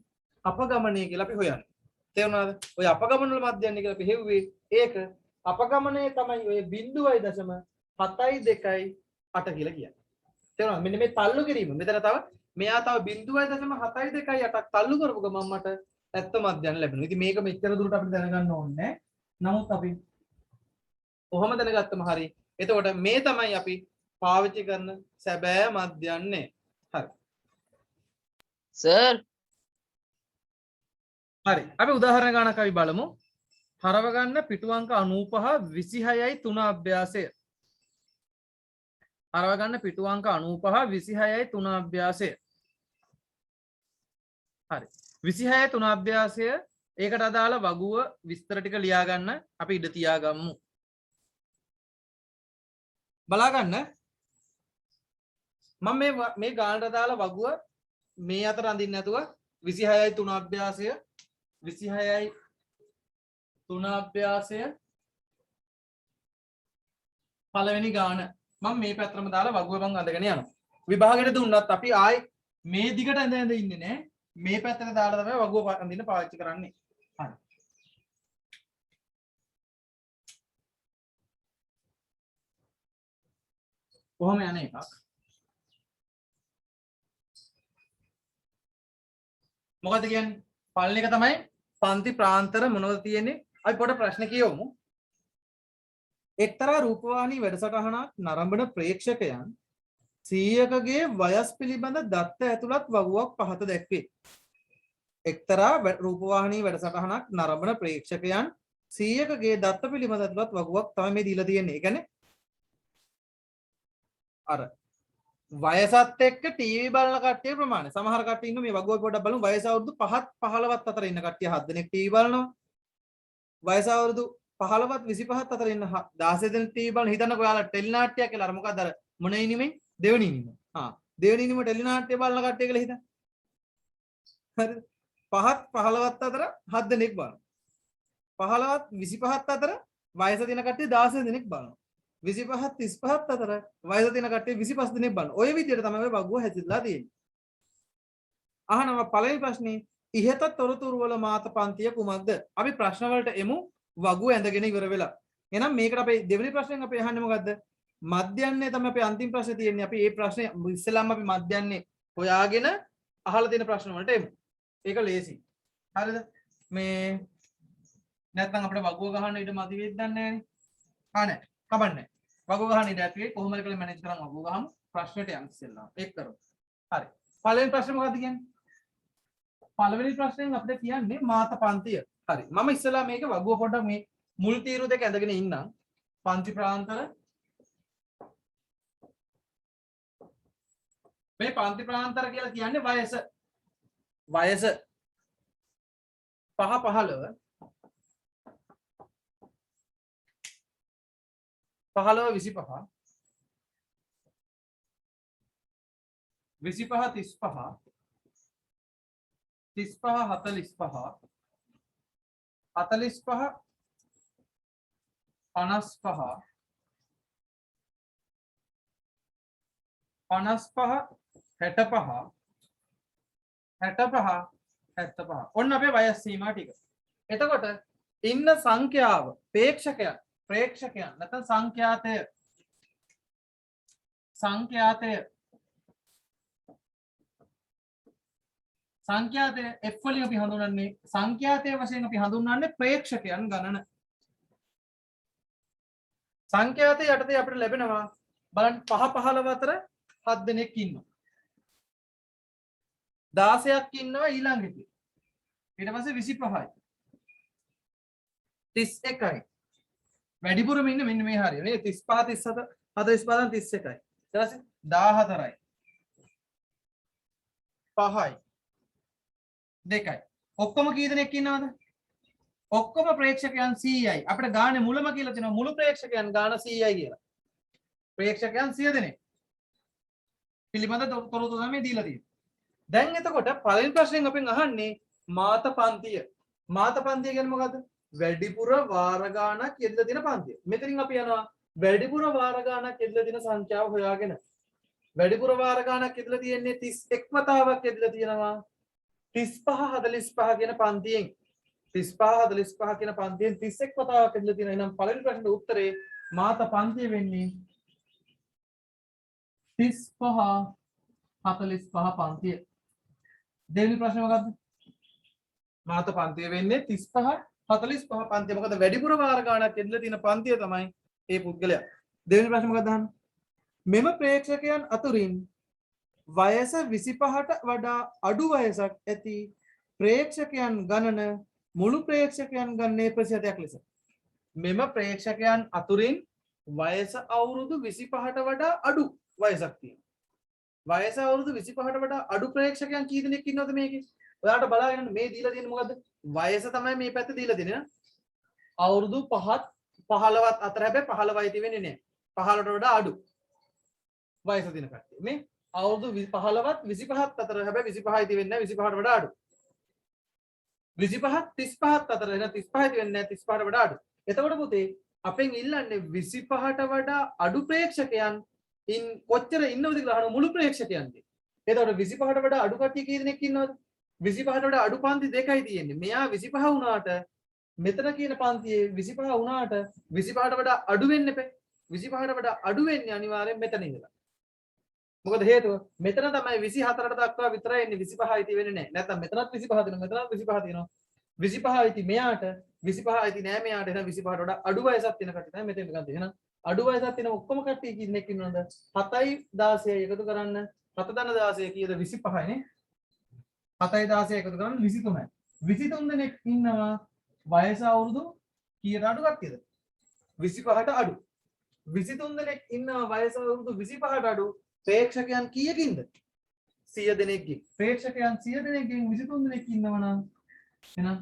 අපගමනය කියලා අපි හොයන්නේ. තේරුණාද? ඔය අපගමන වල මධ්‍යන්නේ කියලා අපි හෙව්වේ ඒක අපගමනය තමයි ඔය 0.72 8 කියලා කියන්නේ. තේරුණාද? මෙන්න මේ තල්ලු කිරීම. මෙතන තව මෙයා තව 0.72 8ක් තල්ලු කරපු ගමන් මට ඇත්ත මධ්‍යන ලැබෙනවා. ඉතින් මේක මෙච්චර දුරට අපිට දැනගන්න ඕනේ. නමුත් අපි කොහොම දැනගත්තම හරි. එතකොට මේ තමයි අපි පාවිච්චි කරන සැබෑ මධ්‍යන්නේ. හරි. සර් හරි. අපි උදාහරණ ගණනක් අපි බලමු. හරව ගන්න පිටු අංක 95 26යි 3 අභ්‍යාසය. හරව ගන්න පිටු අංක 95 26යි 3 අභ්‍යාසය. හරි. 26යි 3 අභ්‍යාසය ඒකට අදාළ වගුව විස්තර ටික ලියා ගන්න අපි ඉඩ තියාගමු. බලා ගන්න. මම මේ ගානට අදාළ වගුව මේ අතර අඳින්න නැතුව 26යි 3 අභ්‍යාසය 26යි 3 අභ්‍යාසය පළවෙනි ගාන මම මේ පැත්තටම දාලා වගුව මම අඳගෙන යනවා. විභාගෙට දුන්නත් අපි ආයි මේ දිගට ඇඳ ඉන්නේ නෑ. මේ පැත්තට දාලා තමයි වගුව අඳින්න පාවිච්චි කරන්නේ. හරි. කොහොම යන්නේ එකක්. මොකද කියන්නේ? පළවෙනි එක තමයි පන්ති ප්‍රාන්තර මොනවද තියෙන්නේ? අපි පොඩ ප්‍රශ්න කියවමු. එක්තරා රූපවාහිනී වැඩසටහනක් නරඹන ප්‍රේක්ෂකයන් 100කගේ වයස් පිළිබඳ දත්ත ඇතුළත් වගුවක් පහත දැක්වේ. එක්තරා රූපවාහිනී වැඩසටහනක් නරඹන ප්‍රේක්ෂකයන් 100කගේ දත්ත පිළිබඳ ඇතුළත් වගුවක් තමයි මේ දීලා තියෙන්නේ. ඒ කියන්නේ අර වයසත් එක්ක ටීවී බලන කට්ටිය ප්‍රමාණය. සමහර කට්ටිය ඉන්න මේ වගුව පොඩ්ඩක් බලමු. වයස අවුරුදු 5ත් 15ත් අතර ඉන්න කට්ටිය 7 දෙනෙක් ටීවී බලනවා. වයස අවුරුදු 15ත් 25ත් අතර ඉන්න 16 දෙනෙක් ටීවී බලන. හිතන්නකෝ ඔයාලා ටෙලි නාට්‍යයක් කියලා අර මොකක්ද අර මොන ඉනිමේ දෙවෙනි ඉනිම. දෙවෙනි ඉනිම ටෙලි නාට්‍ය බලන කට්ටිය කියලා හිතන්න. හරිද? 5ත් 15ත් අතර 7 දෙනෙක් බලනවා. 15ත් 25ත් අතර වයස තියෙන කට්ටිය 16 දෙනෙක් බලනවා. 25ත් 35ත් අතර වයස තියෙන කට්ටිය 25 දෙනෙක් බලනවා. ඔය විදිහට තමයි ඔය වගුව හැදිලා තියෙන්නේ. අහනවා පළවෙනි ප්‍රශ්නේ ඉහත තොරතුරු වල මාත පන්තිය කුමක්ද? අපි ප්‍රශ්න වලට එමු වගුව ඇඳගෙන ඉවර වෙලා. එහෙනම් මේකට අපි දෙවෙනි ප්‍රශ්නෙන් අපි අහන්නේ මොකද්ද? මධ්‍යන්නේ තමයි අපි අන්තිම ප්‍රශ්නේ තියෙන්නේ. අපි මේ ප්‍රශ්නේ ඉස්සෙල්ලාම අපි මධ්‍යන්නේ හොයාගෙන අහලා තියෙන ප්‍රශ්න වලට එමු. ඒක ලේසි. හරිද? මේ නැත්නම් අපිට වගුව ගහන්න ඉඩ මදි වෙද්ද නැහැ නේ. නෑ. කමන්නේ. වගුව ගහන්න ඉඩ ඇති වෙයි. කොහොමද කියලා මැනේජ් කරන් වගුව ගහමු. ප්‍රශ්නෙට යන්න ඉස්සෙල්ලා. ඒක කරමු. හරි. පළවෙනි ප්‍රශ්නේ මොකද්ද කියන්නේ? පළවෙනි ප්‍රශ්නයෙන් අපිට කියන්නේ මාත පන්තිය. හරි. මම ඉස්සෙල්ලා මේක වගුව පොඩ්ඩක් මේ මුල් තීරු දෙක ඇඳගෙන ඉන්නම්. පන්ති ප්‍රාන්තර මේ පන්ති ප්‍රාන්තර කියලා කියන්නේ වයස 5 15 15 25 25 35 35 45 55 65 65 ඔන්න අපේ වයස් සීමා ටික. එතකොට ඉන්න සංඛ්‍යාව ප්‍රේක්ෂකයන් නැත්නම් සංඛ්‍යාතය F වලින් අපි හඳුන්වන්නේ සංඛ්‍යාතය වශයෙන් අපි හඳුන්වන්නේ ප්‍රේක්ෂකයන් ගණන. සංඛ්‍යාතය යටතේ අපිට ලැබෙනවා බලන්න 5 15 අතර 7 දෙනෙක් ඉන්නවා. 16ක් ඉන්නවා ඊළඟ එකේ. ඊට පස්සේ 25යි. 31යි. වැඩිපුරම ඉන්නේ මෙන්න මේ හරිය නේ 35 37 45 31යි. ඊට පස්සේ 14යි. 5යි. 2යි. ඔක්කොම කී දෙනෙක් ඉන්නවද? ඔක්කොම ප්‍රේක්ෂකයන් 100යි. අපිට ගානේ මුලම කියලා තියෙනවා මුළු ප්‍රේක්ෂකයන් ගාන 100යි කියලා. ප්‍රේක්ෂකයන් 100 දෙනෙක්. පිළිබඳ තොරතුරු තමයි දීලා තියෙන්නේ. දැන් එතකොට පළවෙනි ප්‍රශ්නෙන් අපෙන් අහන්නේ මාත පන්තිය. මාත පන්තිය කියන්නේ මොකද්ද? වැඩිපුර වාර ගානක් යෙදලා තියෙන පන්තිය. මෙතනින් අපි යනවා වැඩිපුර වාර ගානක් යෙදලා තියෙන සංඛ්‍යාව හොයාගෙන. වැඩිපුර වාර ගානක් යෙදලා තියෙන්නේ 31 වතාවක් යෙදලා තියෙනවා 35 45 කියන පන්තියෙන්. 35 45 කියන පන්තියෙන් 31 වතාවක් යෙදලා තියෙනවා. එහෙනම් පළවෙනි ප්‍රශ්නෙට උත්තරේ මාත පන්තිය වෙන්නේ 35 45 පන්තිය. දෙවෙනි ප්‍රශ්නේ මොකද්ද? මාත පන්තිය වෙන්නේ 35 45 පන්තිය. මොකද වැඩිපුර වාර ගානක් යෙදලා තියෙන පන්තිය තමයි ඒ පුද්ගලයා. දෙවෙනි ප්‍රශ්නේ මොකක්ද අහන්නේ? මෙම ප්‍රේක්ෂකයන් අතුරින් වයස 25ට වඩා අඩු වයසක් ඇති ප්‍රේක්ෂකයන් ගණන මුළු ප්‍රේක්ෂකයන් ගණනේ ප්‍රතිශතයක් ලෙස. මෙම ප්‍රේක්ෂකයන් අතුරින් වයස අවුරුදු 25ට වඩා අඩු වයසක් තියෙනවා. වයස අවුරුදු 25ට වඩා අඩු ප්‍රේක්ෂකයන් කී දෙනෙක් ඉන්නවද මේකේ? ඔයාලට බලාගෙන මේ දීලා තියෙන්නේ මොකද්ද? වයස තමයි මේ පැත්ත දීලා තියෙන්නේ. අවුරුදු 5ත් 15ත් අතර හැබැයි 15යි තියෙන්නේ නැහැ. 15ට වඩා අඩු වයස දින කට්ටිය. මේ අවුරුදු 15ත් 25ත් අතර හැබැයි 25යි තියෙන්නේ නැහැ 25ට වඩා අඩු. 25ත් 35ත් අතර එන 35යි තියෙන්නේ නැහැ 35ට වඩා අඩු. එතකොට පුතේ අපෙන් ඉල්ලන්නේ 25ට වඩා අඩු ප්‍රේක්ෂකයන් කොච්චර ඉන්නවද කියලා අහන මුළු ප්‍රේක්ෂකයන්ගේ. එතකොට 25ට වඩා අඩු කට්ටිය කී දෙනෙක් ඉන්නවද? 25ට වඩා අඩු පන්ති දෙකයි තියෙන්නේ. මෙයා 25 වුණාට මෙතන කියන පන්තියේ 25 වුණාට 25ට වඩා අඩු වෙන්න එපේ. 25ට වඩා අඩු වෙන්නේ අනිවාර්යෙන් මෙතන ඉඳලා. මොකද හේතුව මෙතන තමයි 24ට දක්වා විතරයි එන්නේ 25යි තියෙන්නේ නැහැ. නැත්නම් මෙතනත් 25 තියෙනවා මෙතනත් 25 තියෙනවා. 25යි තියෙ මෙයාට 25යි තියෙ නෑ මෙයාට එහෙනම් 25ට වඩා අඩු වයසක් තියෙන කට්ටිය තමයි මෙතෙන් ගන්න. එහෙනම් අඩු වයසක් තියෙන ඔක්කොම කට්ටිය කින්නෙක් ඉන්නවද? 7යි 16යි එකතු කරන්න 7 දන 16 කීයද 25යි නේ. 7යි 16 එකතු කරන්න 23යි. 23 දෙනෙක් ඉන්නවා වයස අවුරුදු කීයට අඩු කට්ටියද? 25ට අඩු. 23 දෙනෙක් ඉන්නවා වයස අවුරුදු 25ට අඩු ප්‍රේක්ෂකයන් කීයකින්ද? 100 දෙනෙක්ගෙන්. ප්‍රේක්ෂකයන් 100 දෙනෙක්ගෙන් 23 දෙනෙක් ඉන්නවා නම් එහෙනම්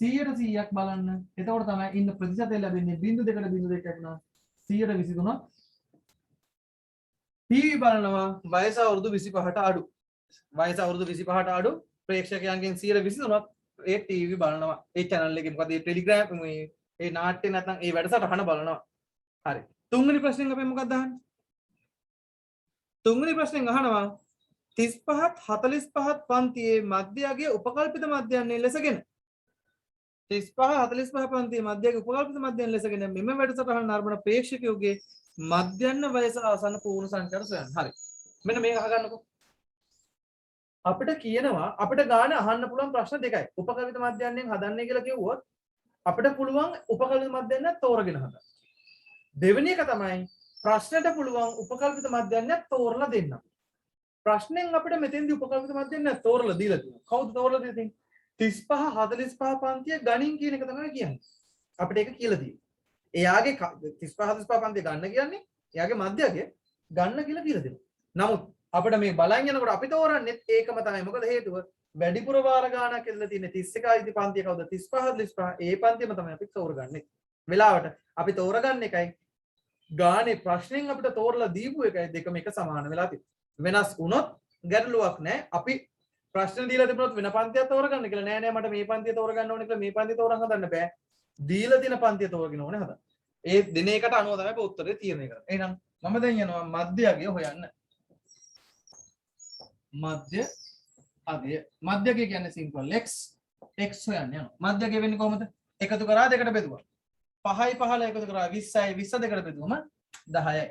100ට 100ක් බලන්න. එතකොට තමයි ඉන්න ප්‍රතිශතය ලැබෙන්නේ 0.2කට 0.2ක් වුණා 123. ටීවී බලනවා වයස අවුරුදු 25ට අඩු. වයස අවුරුදු 25ට අඩු ප්‍රේක්ෂකයන්ගෙන් 123ක් ඒ ටීවී බලනවා. ඒ channel එකේ මොකද මේ ටෙලිග්‍රෑම් මේ ඒ නාට්‍ය නැත්නම් ඒ වැඩසටහන බලනවා. හරි. තුන්වෙනි ප්‍රශ්නෙන් අපි මොකක්ද අහන්නේ? තුන්වෙනි ප්‍රශ්නෙන් අහනවා 35ත් 45ත් පන්තියේ මධ්‍යයගේ උපකල්පිත මධ්‍යයන්යෙන් ලෙසගෙන 35 45 පන්තියේ මධ්‍යයගේ උපකල්පිත මධ්‍යයන් ලෙසගෙන මෙම වැඩසටහන නරඹන ප්‍රේක්ෂකයෝගේ මධ්‍යන්න වයස ආසන්න පූර්ණ සංඛ්‍යාව සොයන්න. හරි. මෙන්න මේක අහගන්නකෝ. අපිට කියනවා අපිට ගාන අහන්න පුළුවන් ප්‍රශ්න දෙකයි. උපකල්පිත මධ්‍යයන්යෙන් හදන්නේ කියලා කිව්වොත් අපිට පුළුවන් උපකල්පිත මධ්‍යයන් තෝරගෙන හදන්න. දෙවෙනි එක තමයි ප්‍රශ්නෙට පුළුවන් උපකල්පිත මධ්‍යයන් තෝරලා දෙන්න. ප්‍රශ්නෙන් අපිට මෙතෙන්දී උපකල්පිත මධ්‍යයන් තෝරලා දීලා තියෙනවා. කවුද තෝරලා දීලා තියෙන්නේ? 35 45 පන්තිය ගණන් කියන එක තමයි කියන්නේ. අපිට ඒක කියලා තියෙන්නේ. එයාගේ 35 45 පන්තිය ගන්න කියන්නේ එයාගේ මධ්‍යයගේ ගන්න කියලා දෙනවා. නමුත් අපිට මේ බලන් යනකොට අපි තෝරන්නේ ඒකම තමයි. මොකද හේතුව වැඩිපුර වාර ගානක් ඉඳලා තියෙන 31යි පන්තිය කවුද? 35 45 ඒ පන්තියම තමයි අපි තෝරගන්නේ. වෙලාවට අපි තෝරගන්න එකයි ගානේ ප්‍රශ්නෙන් අපිට තෝරලා දීපු එකයි දෙකම එක සමාන වෙලා තියෙනවා. වෙනස් වුණොත් ගැටලුවක් නැහැ. අපි ප්‍රශ්න දීලා තිබුණොත් වෙන පන්තියක් තෝරගන්න කියලා නෑ නෑ මට මේ පන්තිය තෝරගන්න ඕනේ කියලා මේ පන්තිය තෝරන් හදන්න බෑ. දීලා තියෙන පන්තිය තෝරගෙන ඕනේ හදන්න. ඒ දින එකට අනුව තමයි අපි උත්තරේ තීරණය කරන්නේ. එහෙනම් මම දැන් යනවා මධ්‍යගය හොයන්න. මධ්‍ය අගය. මධ්‍යගය කියන්නේ සිම්පල් x x හොයන්න යනවා. මධ්‍යගය වෙන්නේ කොහොමද? එකතු කරා දෙකට බෙදුවා. 5යි 15 එකතු කරා 20යි 20 දෙකට බෙදුවම 10යි.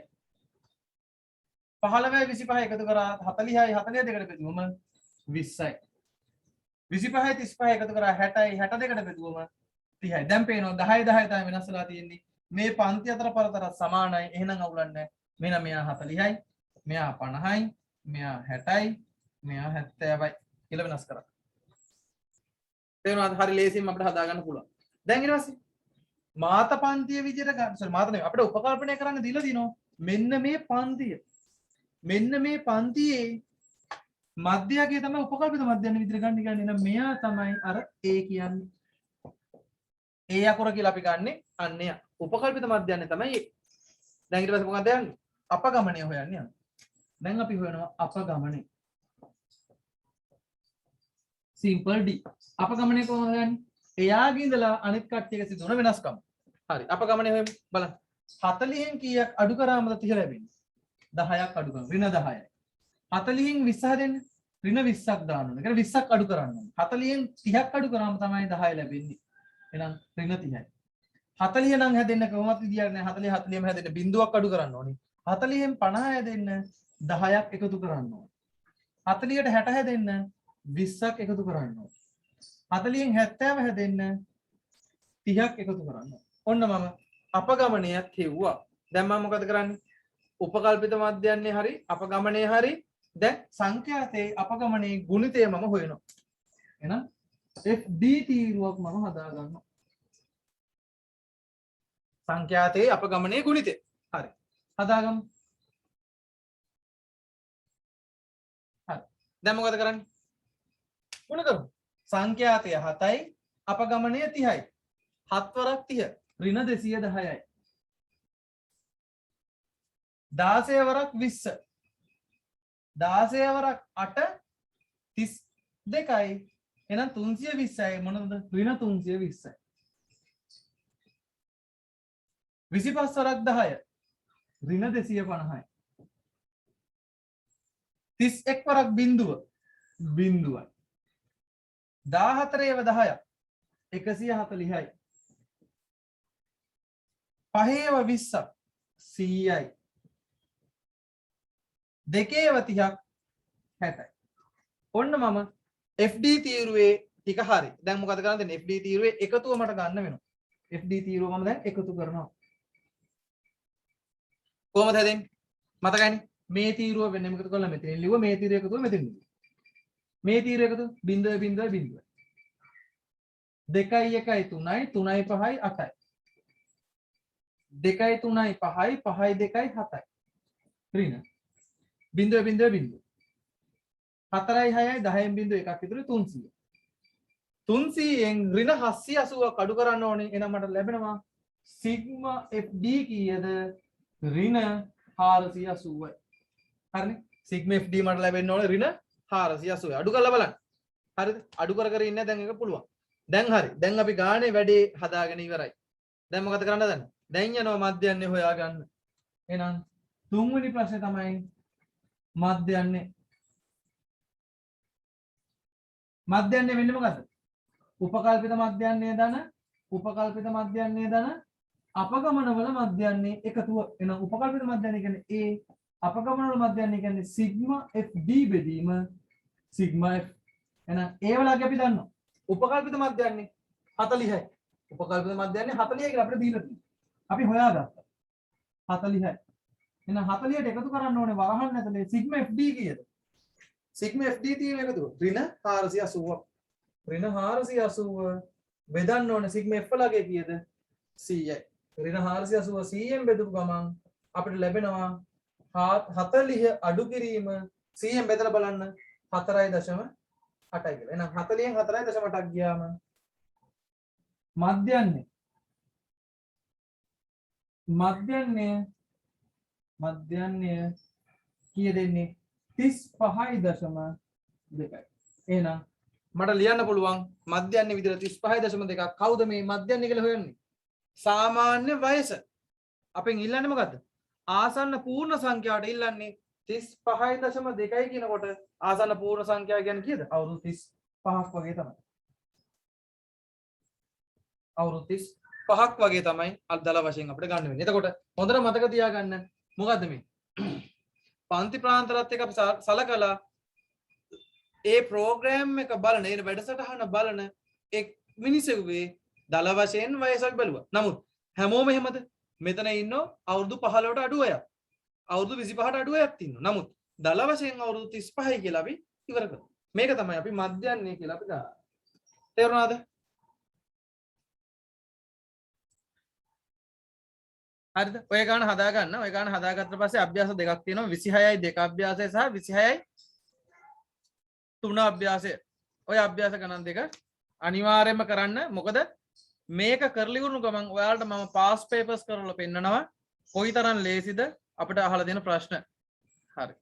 15යි 25 එකතු කරා 40යි 40 දෙකට බෙදුවම 20යි. 25යි 35 එකතු කරා 60යි 62කට බෙදුවම 30යි. දැන් පේනවා 10යි 10යි තමයි වෙනස් වෙලා තියෙන්නේ. මේ පන්ති අතර පරතර සමානයි. එහෙනම් අවුලක් නැහැ. මෙන්න මෙයා 40යි, මෙයා 50යි, මෙයා 60යි, මෙයා 70යි කියලා වෙනස් කරා. තේරුණාද? හරි ලේසියෙන් අපිට හදා ගන්න පුළුවන්. දැන් ඊට පස්සේ මාත පන්තිය විදියට ගන්න. සෝරි මාත නෙවෙයි. අපිට උපකල්පනය කරන්න දීලා දිනවා. මෙන්න මේ පන්තිය. මෙන්න මේ පන්තියේ මධ්‍යයකේ තමයි උපකල්පිත මධ්‍යයන් විදියට ගන්න කියන්නේ. එහෙනම් මෙයා තමයි අර A කියන්නේ. A අකුර කියලා අපි ගන්නෙ අන්න එයා. උපකල්පිත මධ්‍යයන් තමයි A. දැන් ඊට පස්සේ මොකක්ද යන්නේ? අපගමනය හොයන්න යනවා. දැන් අපි හොයනවා අපගමනය. Simple D. අපගමනය කොහොමද හොයන්නේ? එයාගේ ඉඳලා අනිත් කට්ටියක සිදුවන වෙනස්කම්. හරි. අපගමනය හොයමු. බලන්න. 40න් කීයක් අඩු කරාමද 30 ලැබෙන්නේ? 10ක් අඩු කරනවා. ඍණ 10යි. 40න් 20 හදෙන්න ඍණ 20ක් දාන්න ඕනේ. ඒක 20ක් අඩු කරන්න ඕනේ. 40න් 30ක් අඩු කරාම තමයි 10 ලැබෙන්නේ. එහෙනම් ඍණ 30යි. 40 නම් හැදෙන්න කොහොමද විදියක් නැහැ. 40 40ම හැදෙන්න බිඳුවක් අඩු කරන්න ඕනේ. 40න් 50 හැදෙන්න 10ක් එකතු කරන්න ඕනේ. 40ට 60 හැදෙන්න 20ක් එකතු කරන්න ඕනේ. 40න් 70 හැදෙන්න 30ක් එකතු කරන්න. ඔන්න මම අපගමනයත් හෙව්වා. දැන් මම මොකද කරන්නේ? උපකල්පිත මධ්‍යයන්නේ හරි අපගමනයේ හරි දැන් සංඛ්‍යාතයේ අපගමනයේ ගුණිතය මම හොයනවා. එහෙනම් FD තීරුවක් මම හදා ගන්නවා. සංඛ්‍යාතයේ අපගමනයේ ගුණිතය. හරි. හදාගමු. හරි. දැන් මොකද කරන්නේ? ගුණ කරමු. සංඛ්‍යාතය 7යි අපගමනය 30යි. 7 වරක් 30 ඍණ 210යි. 16 වරක් 20 16 වරක් 8 32යි. එහෙනම් 320යි මොනවද? ඍණ 320යි. 25 වරක් 10 ඍණ 250යි. 31 වරක් බිඳුව බිඳුවයි. 14 ඒව 10ක් 140යි. 5 ඒව 20ක් 100යි. 2 ඒව 30ක් 60යි. ඔන්න මම FD තීරුවේ ටික හරි. දැන් මොකද කරන්න දෙන්නේ? FD තීරුවේ එකතුව මට ගන්න වෙනවා. FD තීරුව මම දැන් එකතු කරනවා. කොහොමද හැදෙන්නේ? මතකයිනේ. මේ තීරුව වෙන එකතු කරලා මෙතන ලිව්ව මේ තීරුව එකතුව මෙතන ලිව්වා. මේ තීරුව එකතු 0.0.0 2යි 1යි 3යි 3යි 5යි 8යි 2යි 3යි 5යි 5යි 2යි 7යි ඍණ 0.0.0 4යි 6යි 10න් 0.1ක් විතර 300 300න් ඍණ 780ක් අඩු කරන්න ඕනේ. එහෙනම් මට ලැබෙනවා සිග්මා FD කීයද? ඍණ 480යි. හරිනේ. සිග්මා FD මට ලැබෙන්න ඕනේ ඍණ 480යි. අඩු කරලා බලන්න. හරිද? අඩු කර කර ඉන්නේ දැන් ඒක පුළුවන්. දැන් හරි. දැන් අපි ගානේ වැඩේ හදාගෙන ඉවරයි. දැන් මොකද කරන්න හදන්නේ? දැන් යනවා මධ්‍යයන්නේ හොයාගන්න. එහෙනම් තුන්වෙනි ප්‍රශ්නේ තමයි මධ්‍යයන්නේ. මධ්‍යයන්නේ වෙන්නේ මොකද්ද? උපකල්පිත මධ්‍යයන්නේ ධන, උපකල්පිත මධ්‍යයන්නේ ධන, අපගමන වල මධ්‍යයන්නේ එකතුව. එහෙනම් උපකල්පිත මධ්‍යයන්නේ කියන්නේ A, අපගමන වල මධ්‍යයන්නේ කියන්නේ සිග්මා FD බෙදීම සිග්මා F. එහෙනම් ඒ වලගේ අපි දන්නවා. උපකල්පිත මධ්‍යයන්නේ 40යි. උපකල්පිත මධ්‍යයන්නේ 40යි කියලා අපිට දීලා තියෙනවා. අපි හොයාගත්තා. 40යි. එහෙනම් 40ට එකතු කරන්න ඕනේ වරහන් ඇතුලේ සිග්මා FD කීයද? සිග්මා FD තියෙන එකතුව ඍණ 480ක්. ඍණ 480 බෙදන්න ඕනේ සිග්මා F ලගේ කීයද? 100යි. ඍණ 480 100ෙන් බෙදපු ගමන් අපිට ලැබෙනවා 40 අඩු කිරීම 100ෙන් බෙදලා බලන්න 4.8යි කියලා. එහෙනම් 40න් 4.8ක් ගියාම මධ්‍යන්නේ කීය දෙන්නේ 35.2යි. එහෙනම් මට ලියන්න පුළුවන් මධ්‍යන්නේ විදිහට 35.2ක්. කවුද මේ මධ්‍යන්නේ කියලා හොයන්නේ? සාමාන්‍ය වයස. අපෙන් ඉල්ලන්නේ මොකද්ද? ආසන්න පූර්ණ සංඛ්‍යාවට ඉල්ලන්නේ 35.2යි කියනකොට ආසන්න පූර්ණ සංඛ්‍යාව කියන්නේ කීයද? අවුරුදු 35ක් වගේ තමයි. අවුරුදු 35ක් වගේ තමයි අදලා වශයෙන් අපිට ගන්න වෙන්නේ. එතකොට හොඳට මතක තියාගන්න මොකද්ද මේ? පන්ති ප්‍රාන්තරත් එක්ක අපි සලකලා ඒ ප්‍රෝග්‍රෑම් එක බලන ඒ වැඩසටහන බලන එක් මිනිසෙකුගේ දල වශයෙන් වයසක් බැලුවා. නමුත් හැමෝම එහෙමද? මෙතන ඉන්නෝ අවුරුදු 15ට අඩු අය. අවුරුදු 25ට අඩුවක් තියෙනවා. නමුත් දල වශයෙන් අවුරුදු 35යි කියලා අපි ඉවර කරනවා. මේක තමයි අපි මධ්‍යන්නේ කියලා අපි දාන්නේ. තේරුණාද? හරිද? ඔය ගාන හදා ගන්න. ඔය ගාන හදාගත්ත පස්සේ අභ්‍යාස දෙකක් තියෙනවා. 26යි 2 අභ්‍යාසය සහ 26යි 3 අභ්‍යාසය. ඔය අභ්‍යාස ගණන් දෙක අනිවාර්යයෙන්ම කරන්න. මොකද මේක කරලි වුණු ගමන් ඔයාලට මම පාස් පේපර්ස් කරලා පෙන්නනවා කොයිතරම් ලේසිද අපිට අහලා දෙන ප්‍රශ්න. හරි.